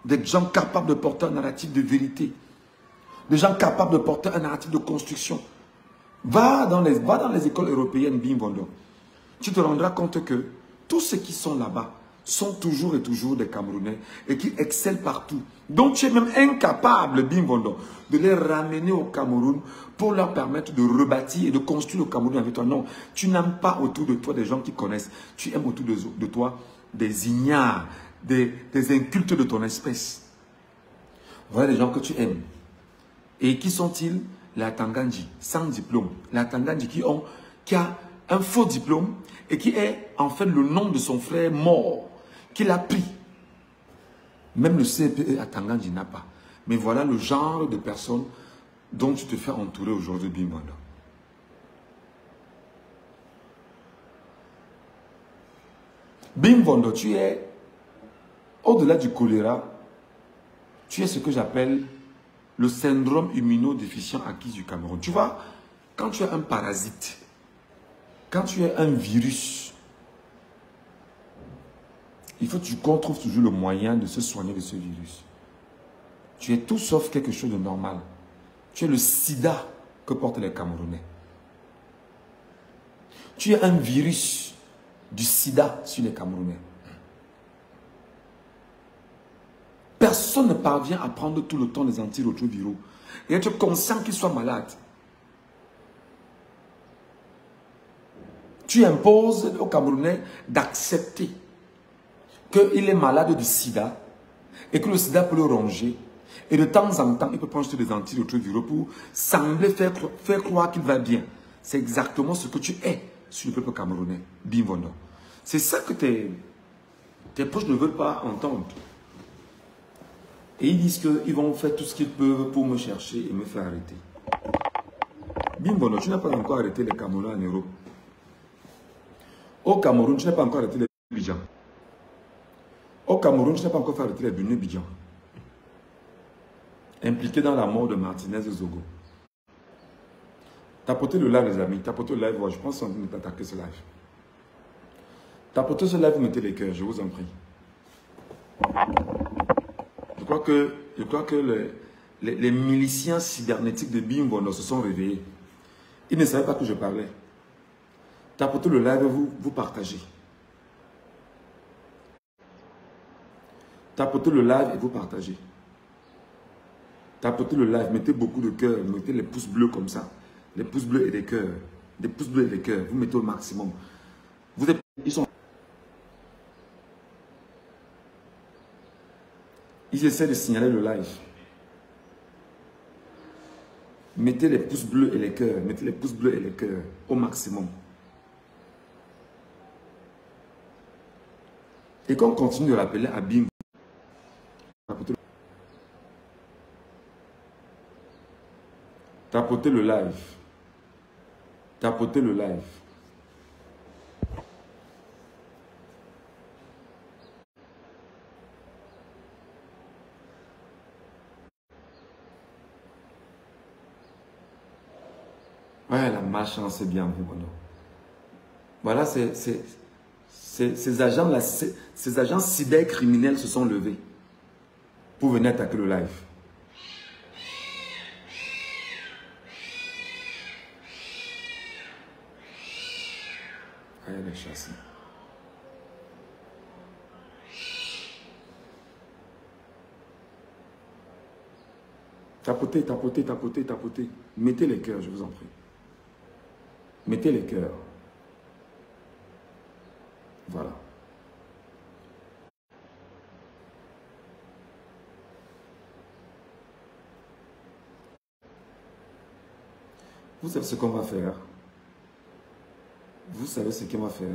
des gens capables de porter un narratif de vérité, des gens capables de porter un narratif de construction. Va dans les écoles européennes, Bimbondo. Tu te rendras compte que tous ceux qui sont là-bas sont toujours et toujours des Camerounais et qui excellent partout. Donc tu es même incapable, Bimbondo, de les ramener au Cameroun pour leur permettre de rebâtir et de construire le Cameroun avec toi. Non, tu n'aimes pas autour de toi des gens qui connaissent. Tu aimes autour de toi des ignares, des incultes de ton espèce. Voilà les gens que tu aimes. Et qui sont-ils? La Tangandji, sans diplôme. La Tangandji qui a un faux diplôme et qui est en fait le nom de son frère mort, qu'il a pris. Même le CPE à Tangandji n'a pas. Mais voilà le genre de personnes dont tu te fais entourer aujourd'hui, Bimbondo. Bimbondo, tu es, au-delà du choléra, tu es ce que j'appelle le syndrome immunodéficient acquis du Cameroun. Tu vois, quand tu es un parasite, quand tu es un virus, il faut qu'on trouve toujours le moyen de se soigner de ce virus. Tu es tout sauf quelque chose de normal. Tu es le sida que portent les Camerounais. Tu es un virus du sida sur les Camerounais. Personne ne parvient à prendre tout le temps les antirétroviraux et être conscient qu'il soit malade. Tu imposes aux Camerounais d'accepter qu'il est malade du sida et que le sida peut le ronger. Et de temps en temps, il peut prendre des antirétroviraux pour sembler faire croire qu'il va bien. C'est exactement ce que tu es sur le peuple camerounais. Bimbondo. C'est ça que tes proches ne veulent pas entendre. Et ils disent qu'ils vont faire tout ce qu'ils peuvent pour me chercher et me faire arrêter. Bimbondo, tu n'as pas encore arrêté les Camerounais en Europe. Au Cameroun, tu n'as pas encore arrêté les Bidjan. Au Cameroun, tu n'as pas encore fait arrêter les Bénin Bidjan. Impliqué dans la mort de Martinez et Zogo. Tapotez le live, les amis. Tapotez le live. Je pense qu'on va attaquer ce live. Tapotez ce live, mettez les cœurs, je vous en prie. Je crois que les miliciens cybernétiques de Bimbondo se sont réveillés. Ils ne savaient pas que je parlais. Tapotez le live, vous partagez. Tapotez le live et vous partagez. Tapotez le live, mettez beaucoup de cœurs, mettez les pouces bleus comme ça. Les pouces bleus et les cœurs. Des pouces bleus et des cœurs. Vous mettez au maximum. Ils essaient de signaler le live. Mettez les pouces bleus et les cœurs. Mettez les pouces bleus et les cœurs au maximum. Et qu'on continue de l'appeler Abim. Tapotez le live. Tapotez le live. Ouais, la malchance, c'est bien. Voilà, ces agents-là, ces agents cybercriminels se sont levés pour venir attaquer le live. Allez, les chasser. Tapotez, tapotez, tapotez, tapotez. Mettez les cœurs, je vous en prie. Mettez les cœurs. Voilà. Vous savez ce qu'on va faire? Vous savez ce qu'il va faire?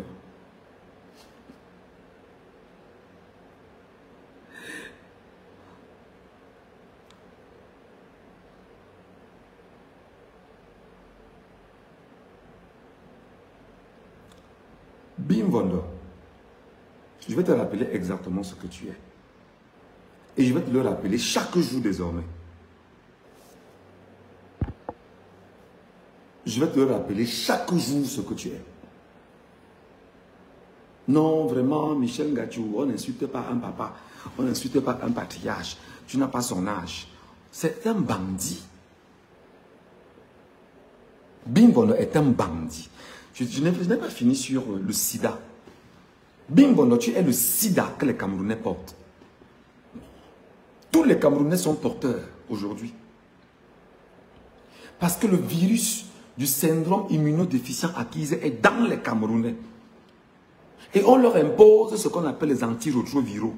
Bim Vondo, je vais te rappeler exactement ce que tu es. Et je vais te le rappeler chaque jour désormais. Je vais te le rappeler chaque jour ce que tu es. Non, vraiment, Michel Ngachou, on n'insulte pas un papa, on n'insulte pas un patriarche. Tu n'as pas son âge. C'est un bandit. Bim Vondo est un bandit. Je n'ai pas fini sur le sida. Bim Vondo, tu es le sida que les Camerounais portent. Tous les Camerounais sont porteurs aujourd'hui. Parce que le virus du syndrome immunodéficient acquis est dans les Camerounais. Et on leur impose ce qu'on appelle les antirétroviraux.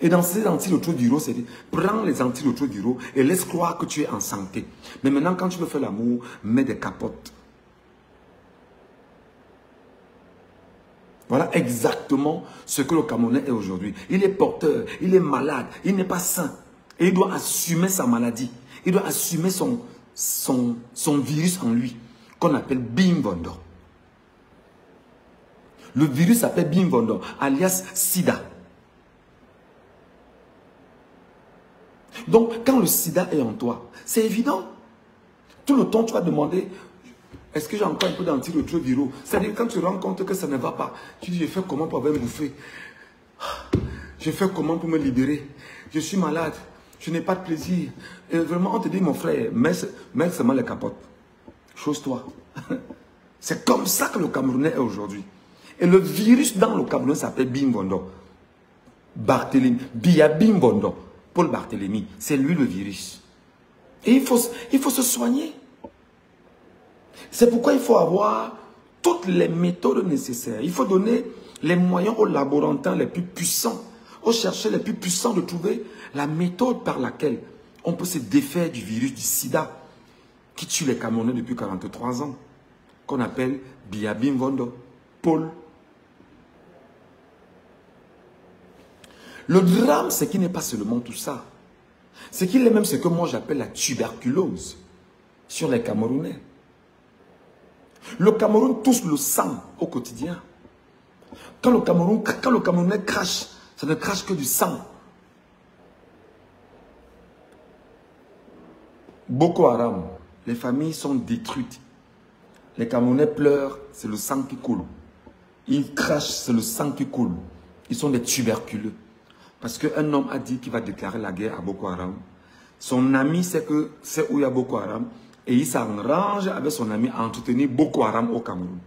Et dans ces antirétroviraux, c'est dire, prends les antirétroviraux et laisse croire que tu es en santé. Mais maintenant, quand tu veux faire l'amour, mets des capotes. Voilà exactement ce que le Camerounais est aujourd'hui. Il est porteur, il est malade, il n'est pas sain. Et il doit assumer sa maladie. Il doit assumer son virus en lui, qu'on appelle Bim Vondo. Le virus s'appelle Bim Vondo, alias Sida. Donc, quand le sida est en toi, c'est évident. Tout le temps, tu vas demander, est-ce que j'ai encore un peu d'antirétroviraux? C'est-à-dire, quand tu te rends compte que ça ne va pas, tu dis, je fais comment pour avoir me bouffer? Je fais comment pour me libérer? Je suis malade, je n'ai pas de plaisir. Et vraiment, on te dit, mon frère, mets seulement les capotes. Chose-toi. C'est comme ça que le Camerounais est aujourd'hui. Et le virus dans le Cameroun s'appelle Bim Vondo. Barthélemy, Bim Vondo. Paul Barthélemy, c'est lui le virus. Et il faut se soigner. C'est pourquoi il faut avoir toutes les méthodes nécessaires. Il faut donner les moyens aux laborantins les plus puissants, aux chercheurs les plus puissants de trouver la méthode par laquelle on peut se défaire du virus du sida qui tue les Camerounais depuis 43 ans, qu'on appelle Bim Vondo, Paul. Le drame, c'est qu'il n'est pas seulement tout ça. C'est qu'il est même ce que moi j'appelle la tuberculose sur les Camerounais. Le Cameroun touche le sang au quotidien. Quand le Camerounais crache, ça ne crache que du sang. Boko Haram, les familles sont détruites. Les Camerounais pleurent, c'est le sang qui coule. Ils crachent, c'est le sang qui coule. Ils sont des tuberculeux. Parce qu'un homme a dit qu'il va déclarer la guerre à Boko Haram. Son ami sait que c'est où il y a Boko Haram. Et il s'arrange avec son ami à entretenir Boko Haram au Cameroun.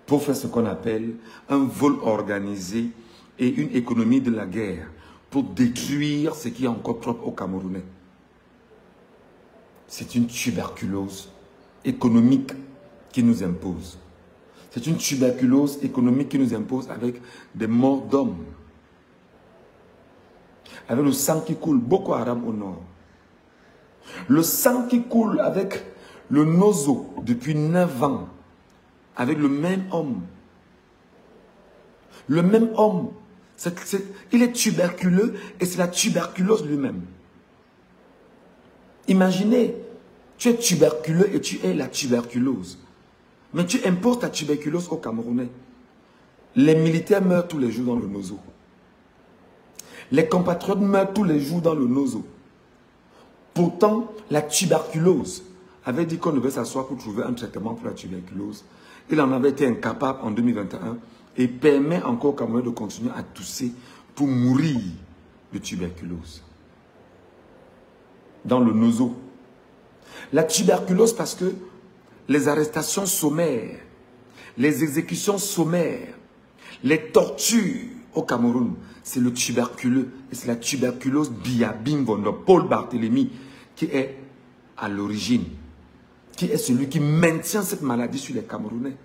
Pour faire ce qu'on appelle un vol organisé et une économie de la guerre. Pour détruire ce qui est encore propre aux Camerounais. C'est une tuberculose économique qui nous impose. C'est une tuberculose économique qui nous impose avec des morts d'hommes. Avec le sang qui coule, Boko Haram au nord. Le sang qui coule avec le Nozo depuis 9 ans. Avec le même homme. Le même homme. Il est tuberculeux et c'est la tuberculose lui-même. Imaginez, tu es tuberculeux et tu es la tuberculose. Mais tu imposes ta tuberculose aux Camerounais. Les militaires meurent tous les jours dans le Nozo. Les compatriotes meurent tous les jours dans le Nozo. Pourtant, la tuberculose avait dit qu'on devait s'asseoir pour trouver un traitement pour la tuberculose. Il en avait été incapable en 2021 et permet encore aux Camerounais de continuer à tousser pour mourir de tuberculose. Dans le Nozo. La tuberculose parce que les arrestations sommaires, les exécutions sommaires, les tortures au Cameroun, c'est le tuberculeux. Et c'est la tuberculose Bim Vondo, Paul Barthélemy, qui est à l'origine. Qui est celui qui maintient cette maladie sur les Camerounais.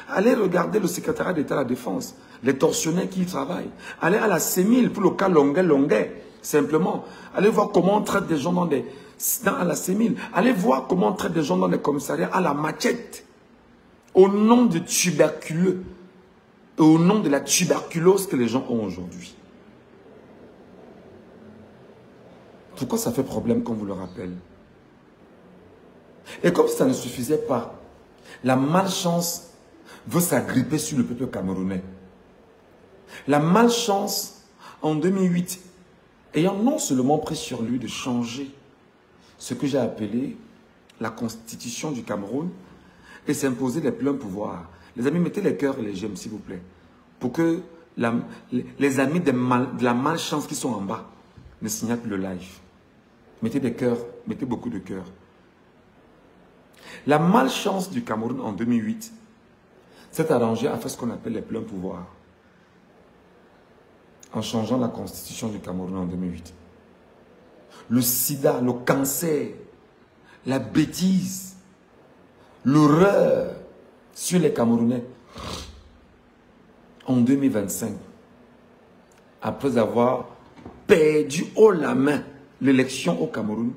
Allez regarder le secrétariat d'État à la Défense, les tortionnaires qui y travaillent. Allez à la CEMIL pour le cas Longuet, simplement. Allez voir comment on traite des gens à la CEMIL. Allez voir comment on traite des gens dans les commissariats à la machette. Au nom de tuberculeux et au nom de la tuberculose que les gens ont aujourd'hui. Pourquoi ça fait problème qu'on vous le rappelle? Et comme ça ne suffisait pas, la malchance veut s'agripper sur le peuple camerounais. La malchance, en 2008, ayant non seulement pris sur lui de changer ce que j'ai appelé la constitution du Cameroun et s'imposer les pleins pouvoirs. Les amis, mettez les cœurs et les j'aime, s'il vous plaît, pour que les amis de la malchance qui sont en bas ne signalent plus le live. Mettez des cœurs, mettez beaucoup de cœurs. La malchance du Cameroun en 2008 s'est arrangée à faire ce qu'on appelle les pleins pouvoirs en changeant la constitution du Cameroun en 2008. Le sida, le cancer, la bêtise, l'horreur sur les Camerounais en 2025, après avoir perdu haut la main l'élection au Cameroun,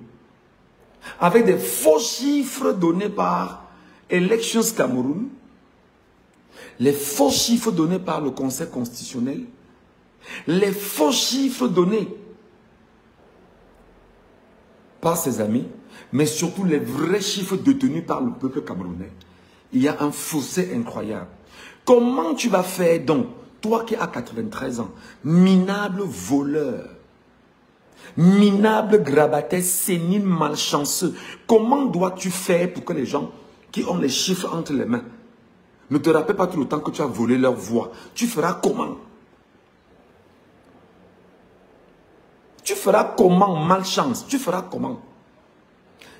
avec des faux chiffres donnés par Elections Cameroun, les faux chiffres donnés par le Conseil constitutionnel, les faux chiffres donnés par ses amis, mais surtout les vrais chiffres détenus par le peuple camerounais. Il y a un fossé incroyable. Comment tu vas faire donc, toi qui as 93 ans, minable voleur, minable grabataire, sénile, malchanceux, comment dois-tu faire pour que les gens qui ont les chiffres entre les mains ne te rappellent pas tout le temps que tu as volé leur voix? Tu feras comment? Tu feras comment, malchance? Tu feras comment?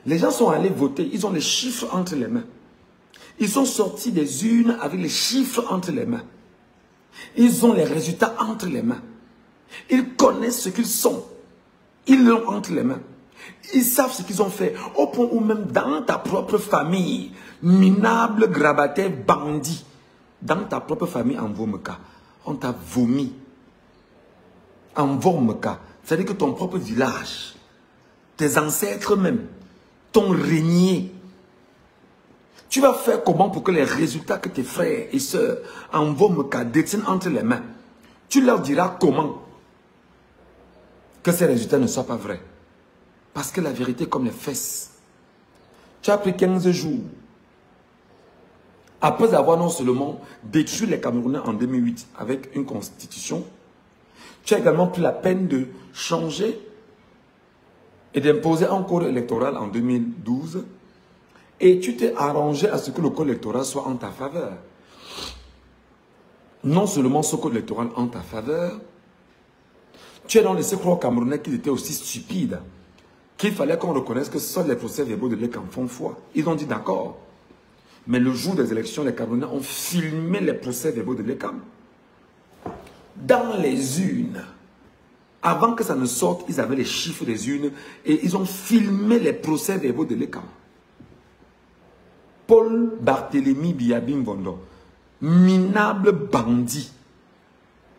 Les gens sont allés voter, ils ont les chiffres entre les mains. Ils sont sortis des urnes avec les chiffres entre les mains. Ils ont les résultats entre les mains. Ils connaissent ce qu'ils sont. Ils l'ont entre les mains. Ils savent ce qu'ils ont fait. Au point où même dans ta propre famille, minable, grabataire, bandit, dans ta propre famille en Vomeka, on t'a vomi. En Vomeka, c'est-à-dire que ton propre village, tes ancêtres même, t'ont régné. Tu vas faire comment pour que les résultats que tes frères et sœurs en Vomeka détiennent entre les mains? Tu leur diras comment que ces résultats ne soient pas vrais? Parce que la vérité est comme les fesses. Tu as pris 15 jours. Après avoir non seulement détruit les Camerounais en 2008 avec une constitution, tu as également pris la peine de changer et d'imposer un code électoral en 2012. Et tu t'es arrangé à ce que le code électoral soit en ta faveur. Non seulement ce code électoral en ta faveur, tu as donc laissé croire aux Camerounais qu'ils étaient aussi stupides, qu'il fallait qu'on reconnaisse que ce sont les procès-verbaux de l'ECAM font foi. Ils ont dit d'accord. Mais le jour des élections, les Camerounais ont filmé les procès-verbaux de l'ECAM. Dans les urnes. Avant que ça ne sorte, ils avaient les chiffres des urnes et ils ont filmé les procès-verbaux de l'ECAM. Paul Barthélemy Biabim Bondo, minable bandit.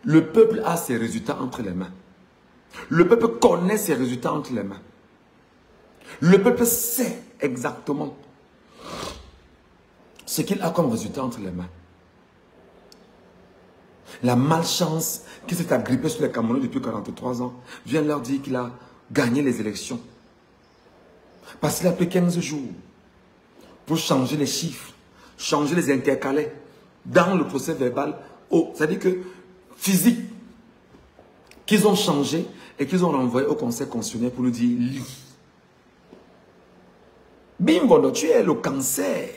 Le peuple a ses résultats entre les mains. Le peuple connaît ses résultats entre les mains. Le peuple sait exactement ce qu'il a comme résultat entre les mains. La malchance qui s'est agrippée sur les Camerounais depuis 43 ans vient leur dire qu'il a gagné les élections. Parce qu'il a pris 15 jours pour changer les chiffres, changer les intercalés dans le procès verbal. C'est-à-dire que physique, qu'ils ont changé et qu'ils ont renvoyé au Conseil constitutionnel pour nous dire lui. Bimbondo, tu es le cancer.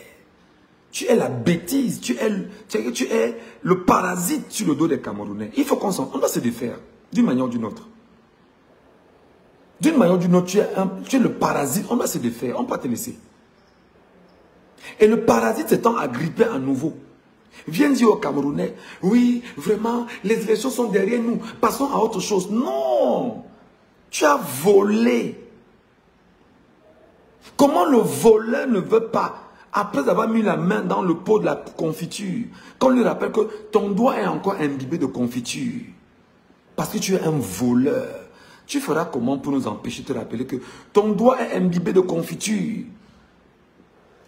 Tu es la bêtise, tu es le parasite sur le dos des Camerounais. Il faut qu'on doit se défaire, d'une manière ou d'une autre. D'une manière ou d'une autre, tu es le parasite, on doit se défaire, on ne peut pas te laisser. Et le parasite s'étant agrippé à nouveau, vient dire aux Camerounais, oui, vraiment, les élections sont derrière nous, passons à autre chose. Non, tu as volé. Comment le voleur ne veut pas, après avoir mis la main dans le pot de la confiture, qu'on lui rappelle que ton doigt est encore imbibé de confiture, parce que tu es un voleur, tu feras comment pour nous empêcher de te rappeler que ton doigt est imbibé de confiture?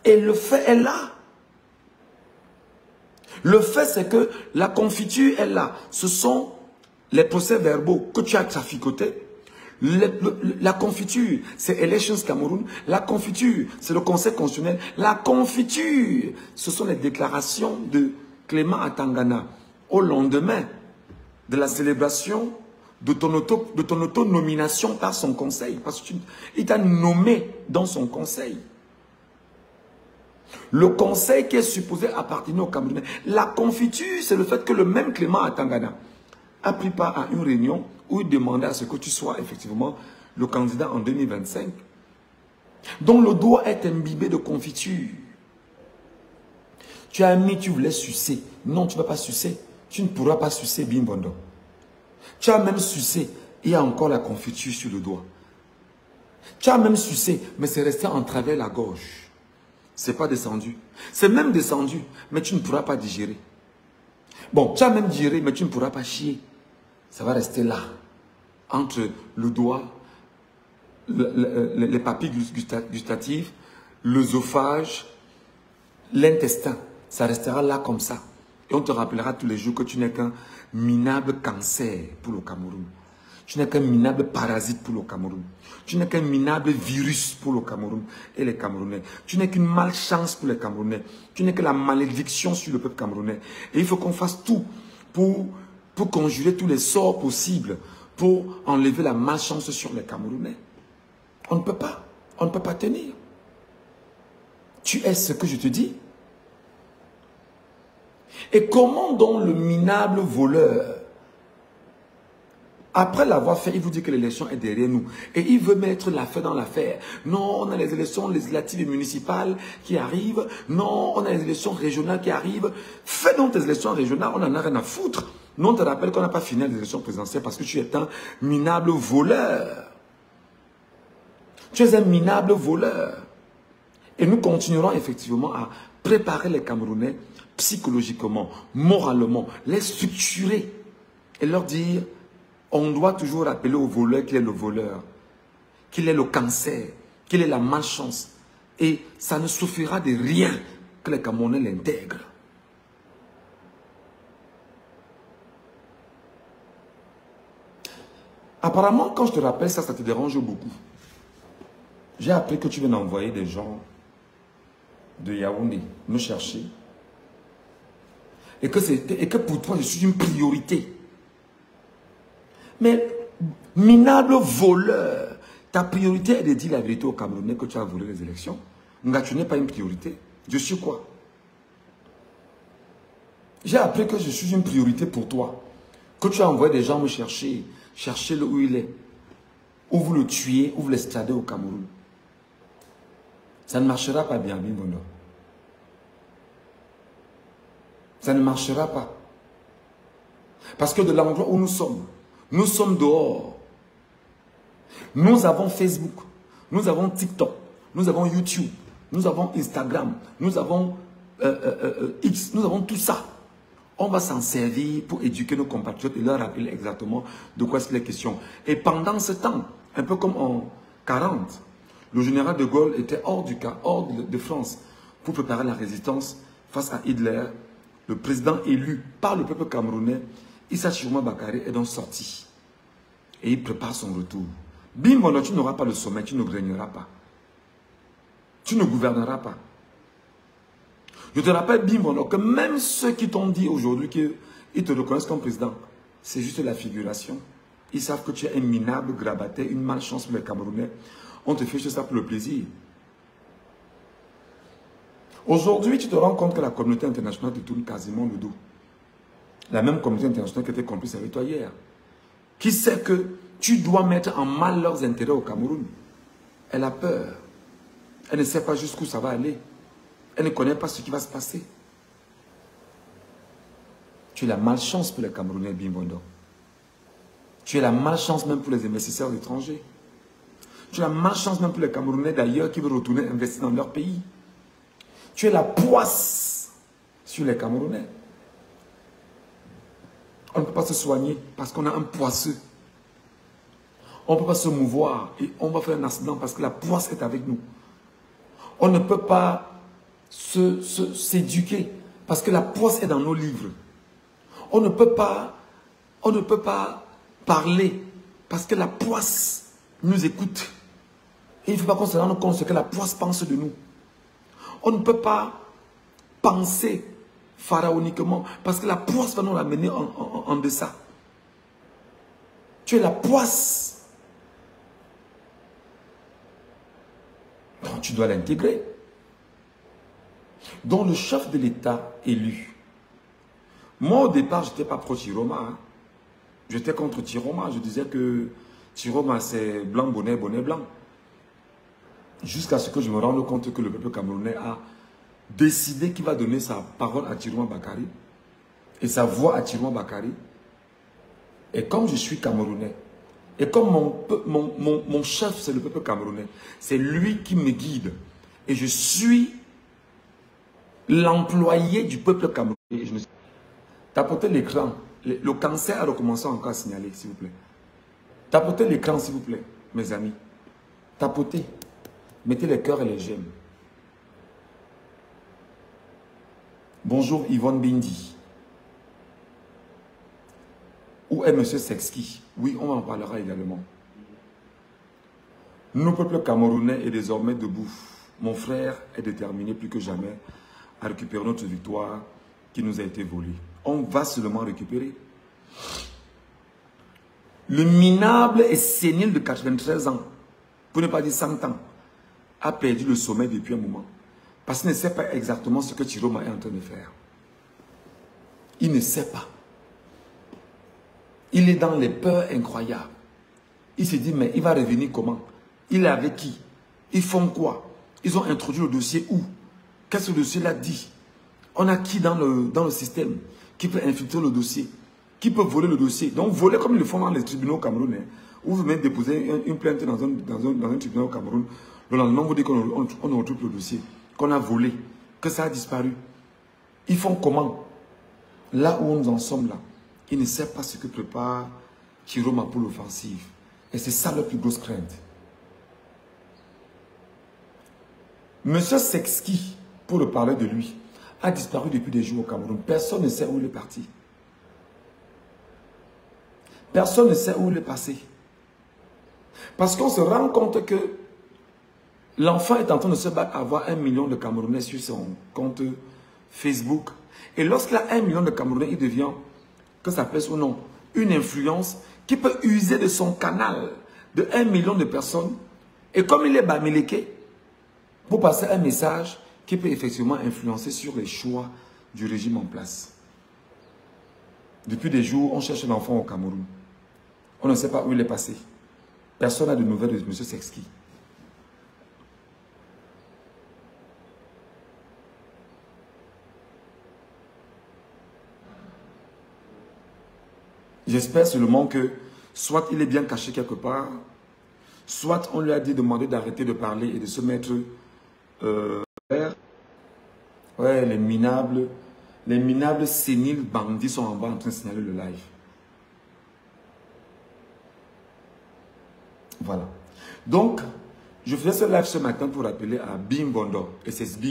Et le fait est là. Le fait, c'est que la confiture est là. Ce sont les procès-verbaux que tu as traficotés. La confiture, c'est Elections Cameroun. La confiture, c'est le Conseil constitutionnel. La confiture, ce sont les déclarations de Clément Atangana au lendemain de la célébration de ton auto-nomination par son conseil. Parce qu'il t'a nommé dans son conseil. Le conseil qui est supposé appartenir aux Camerounais. La confiture, c'est le fait que le même Clément Atangana a pris part à une réunion où il demandait à ce que tu sois effectivement le candidat en 2025. Donc le doigt est imbibé de confiture. Tu as mis, tu voulais sucer. Non, tu ne vas pas sucer. Tu ne pourras pas sucer Bimbondo. Tu as même sucé, il y a encore la confiture sur le doigt. Tu as même sucé, mais c'est resté en travers la gorge. Ce n'est pas descendu. C'est même descendu, mais tu ne pourras pas digérer. Bon, tu as même digéré, mais tu ne pourras pas chier. Ça va rester là, entre le doigt, les papilles gustatives, l'œsophage, l'intestin. Ça restera là comme ça. Et on te rappellera tous les jours que tu n'es qu'un minable cancer pour le Cameroun. Tu n'es qu'un minable parasite pour le Cameroun. Tu n'es qu'un minable virus pour le Cameroun et les Camerounais. Tu n'es qu'une malchance pour les Camerounais. Tu n'es que la malédiction sur le peuple camerounais. Et il faut qu'on fasse tout pour conjurer tous les sorts possibles pour enlever la malchance sur les Camerounais. On ne peut pas. On ne peut pas tenir. Tu es ce que je te dis. Et comment donc le minable voleur, après l'avoir fait, il vous dit que l'élection est derrière nous. Et il veut mettre l'affaire dans l'affaire. Non, on a les élections législatives et municipales qui arrivent. Non, on a les élections régionales qui arrivent. Fais donc tes élections régionales, on n'en a rien à foutre. Non, on te rappelle qu'on n'a pas fini les élections présidentielles parce que tu es un minable voleur. Tu es un minable voleur. Et nous continuerons effectivement à préparer les Camerounais psychologiquement, moralement, les structurer et leur dire, on doit toujours rappeler au voleur qu'il est le voleur, qu'il est le cancer, qu'il est la malchance. Et ça ne suffira de rien que les Camerounais l'intègrent. Apparemment, quand je te rappelle ça, ça te dérange beaucoup. J'ai appris que tu viens d'envoyer des gens de Yaoundé me chercher. Et que pour toi, je suis une priorité. Mais, minable voleur, ta priorité est de dire la vérité aux Camerounais que tu as volé les élections. Nga, tu n'es pas une priorité. Je suis quoi? J'ai appris que je suis une priorité pour toi. Que tu as envoyé des gens me chercher. Cherchez-le où il est. Ou vous le tuez, ou vous l'extradez au Cameroun. Ça ne marchera pas bien, Bimbondo. Ça ne marchera pas. Parce que de l'endroit où nous sommes dehors. Nous avons Facebook, nous avons TikTok, nous avons YouTube, nous avons Instagram, nous avons X, nous avons tout ça. On va s'en servir pour éduquer nos compatriotes et leur rappeler exactement de quoi c'est la question. Et pendant ce temps, un peu comme en 40, le général de Gaulle était hors de France pour préparer la résistance face à Hitler. Le président élu par le peuple camerounais, Issa Chiroma Bakary, est donc sorti. Et il prépare son retour. Bimbondo, tu n'auras pas le sommet, tu ne régneras pas. Tu ne gouverneras pas. Je te rappelle, Bimbondo, que même ceux qui t'ont dit aujourd'hui qu'ils te reconnaissent comme président, c'est juste la figuration. Ils savent que tu es un minable grabataire, une malchance pour les Camerounais. On te fait juste ça pour le plaisir. Aujourd'hui, tu te rends compte que la communauté internationale te tourne quasiment le dos. La même communauté internationale qui était complice avec toi hier. Qui sait que tu dois mettre en mal leurs intérêts au Cameroun. Elle a peur. Elle ne sait pas jusqu'où ça va aller. Elle ne connaît pas ce qui va se passer. Tu es la malchance pour les Camerounais, Bimbondo. Tu es la malchance même pour les investisseurs étrangers. Tu es la malchance même pour les Camerounais d'ailleurs qui veulent retourner investir dans leur pays. Tu es la poisse sur les Camerounais. On ne peut pas se soigner parce qu'on a un poisseux. On ne peut pas se mouvoir et on va faire un accident parce que la poisse est avec nous. On ne peut pas s'éduquer Parce que la poisse est dans nos livres. On ne peut pas parler parce que la poisse nous écoute. Et il ne faut pas qu'on se rende compte de ce que la poisse pense de nous. On ne peut pas penser pharaoniquement parce que la poisse va nous l'amener en deçà. Tu es la poisse. Donc tu dois l'intégrer. Donc le chef de l'État élu. Moi au départ, je n'étais pas pro-Chiroma. Hein. J'étais contre Chiroma. Je disais que Chiroma c'est blanc, bonnet, bonnet, blanc. Jusqu'à ce que je me rende compte que le peuple camerounais a décidé qu'il va donner sa parole à Chiroma Bakary et sa voix à Chiroma Bakary. Et comme je suis camerounais, et comme mon chef c'est le peuple camerounais, c'est lui qui me guide. Et je suis l'employé du peuple camerounais. Tapotez l'écran. Le cancer a recommencé encore à signaler, s'il vous plaît. Tapotez l'écran, s'il vous plaît, mes amis. Tapotez. Mettez les cœurs et les j'aime. Bonjour Yvonne Bindi. Où est M. Sexki? Oui, on en parlera également. Nos peuples camerounais est désormais debout. Mon frère est déterminé plus que jamais à récupérer notre victoire qui nous a été volée. On va seulement récupérer. Le minable et sénile de 93 ans, pour ne pas dire 100 ans, a perdu le sommeil depuis un moment. Parce qu'il ne sait pas exactement ce que Chiroma est en train de faire. Il ne sait pas. Il est dans les peurs incroyables. Il se dit, mais il va revenir comment? Il est avec qui? Ils font quoi? Ils ont introduit le dossier où? Qu'est-ce que le dossier là dit? On a qui dans le système qui peut infiltrer le dossier? Qui peut voler le dossier? Donc voler comme ils le font dans les tribunaux camerounais. Ou vous venez déposer une plainte dans un tribunal au Cameroun. Le lendemain, vous dites qu'on retrouve le dossier, qu'on a volé, que ça a disparu. Ils font comment? Là où nous en sommes là, ils ne savent pas ce que prépare Chiroma pour l'offensive. Et c'est ça la plus grosse crainte. Monsieur Sexki, pour le parler de lui, a disparu depuis des jours au Cameroun. Personne ne sait où il est parti. Personne ne sait où il est passé. Parce qu'on se rend compte que l'enfant est en train de se battre à avoir 1 million de Camerounais sur son compte Facebook. Et lorsqu'il a 1 million de Camerounais, il devient, que ça pèse ou non, une influence qui peut user de son canal de 1 million de personnes. Et comme il est bamileke, pour passer un message qui peut effectivement influencer sur les choix du régime en place. Depuis des jours, on cherche l'enfant au Cameroun. On ne sait pas où il est passé. Personne n'a de nouvelles de M. Sexki. J'espère seulement que soit il est bien caché quelque part, soit on lui a dit demander d'arrêter de parler et de se mettre ouais, les minables séniles bandits sont en bas en train de signaler le live. Voilà. Donc, je faisais ce live ce matin pour rappeler à Bim Bondo, SSB,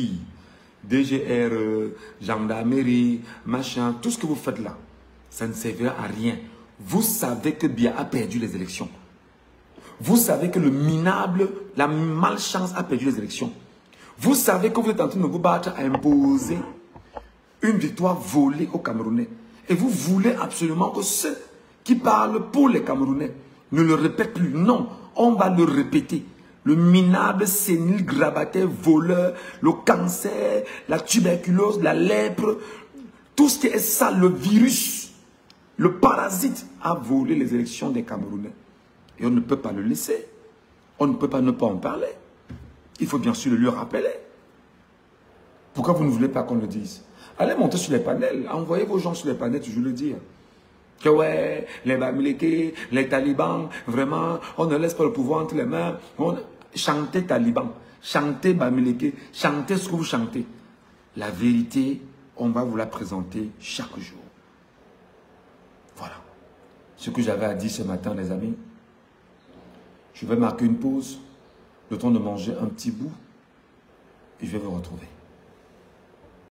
DGR, gendarmerie, machin, tout ce que vous faites là, ça ne servira à rien. Vous savez que Biya a perdu les élections. Vous savez que le minable, la malchance a perdu les élections. Vous savez que vous êtes en train de vous battre à imposer une victoire volée aux Camerounais. Et vous voulez absolument que ceux qui parlent pour les Camerounais ne le répètent plus. Non, on va le répéter. Le minable, sénile, grabataire, voleur, le cancer, la tuberculose, la lèpre, tout ce qui est ça, le virus, le parasite a volé les élections des Camerounais. Et on ne peut pas le laisser. On ne peut pas ne pas en parler. Il faut bien sûr le lui rappeler. Pourquoi vous ne voulez pas qu'on le dise? Allez monter sur les panels. Envoyez vos gens sur les panels, toujours le dire. Que ouais, les Bamileke, les talibans, vraiment, on ne laisse pas le pouvoir entre les mains. Chantez talibans, chantez Bamileke, chantez ce que vous chantez. La vérité, on va vous la présenter chaque jour. Voilà. Ce que j'avais à dire ce matin, les amis. Je vais marquer une pause, le temps de manger un petit bout, et je vais vous retrouver.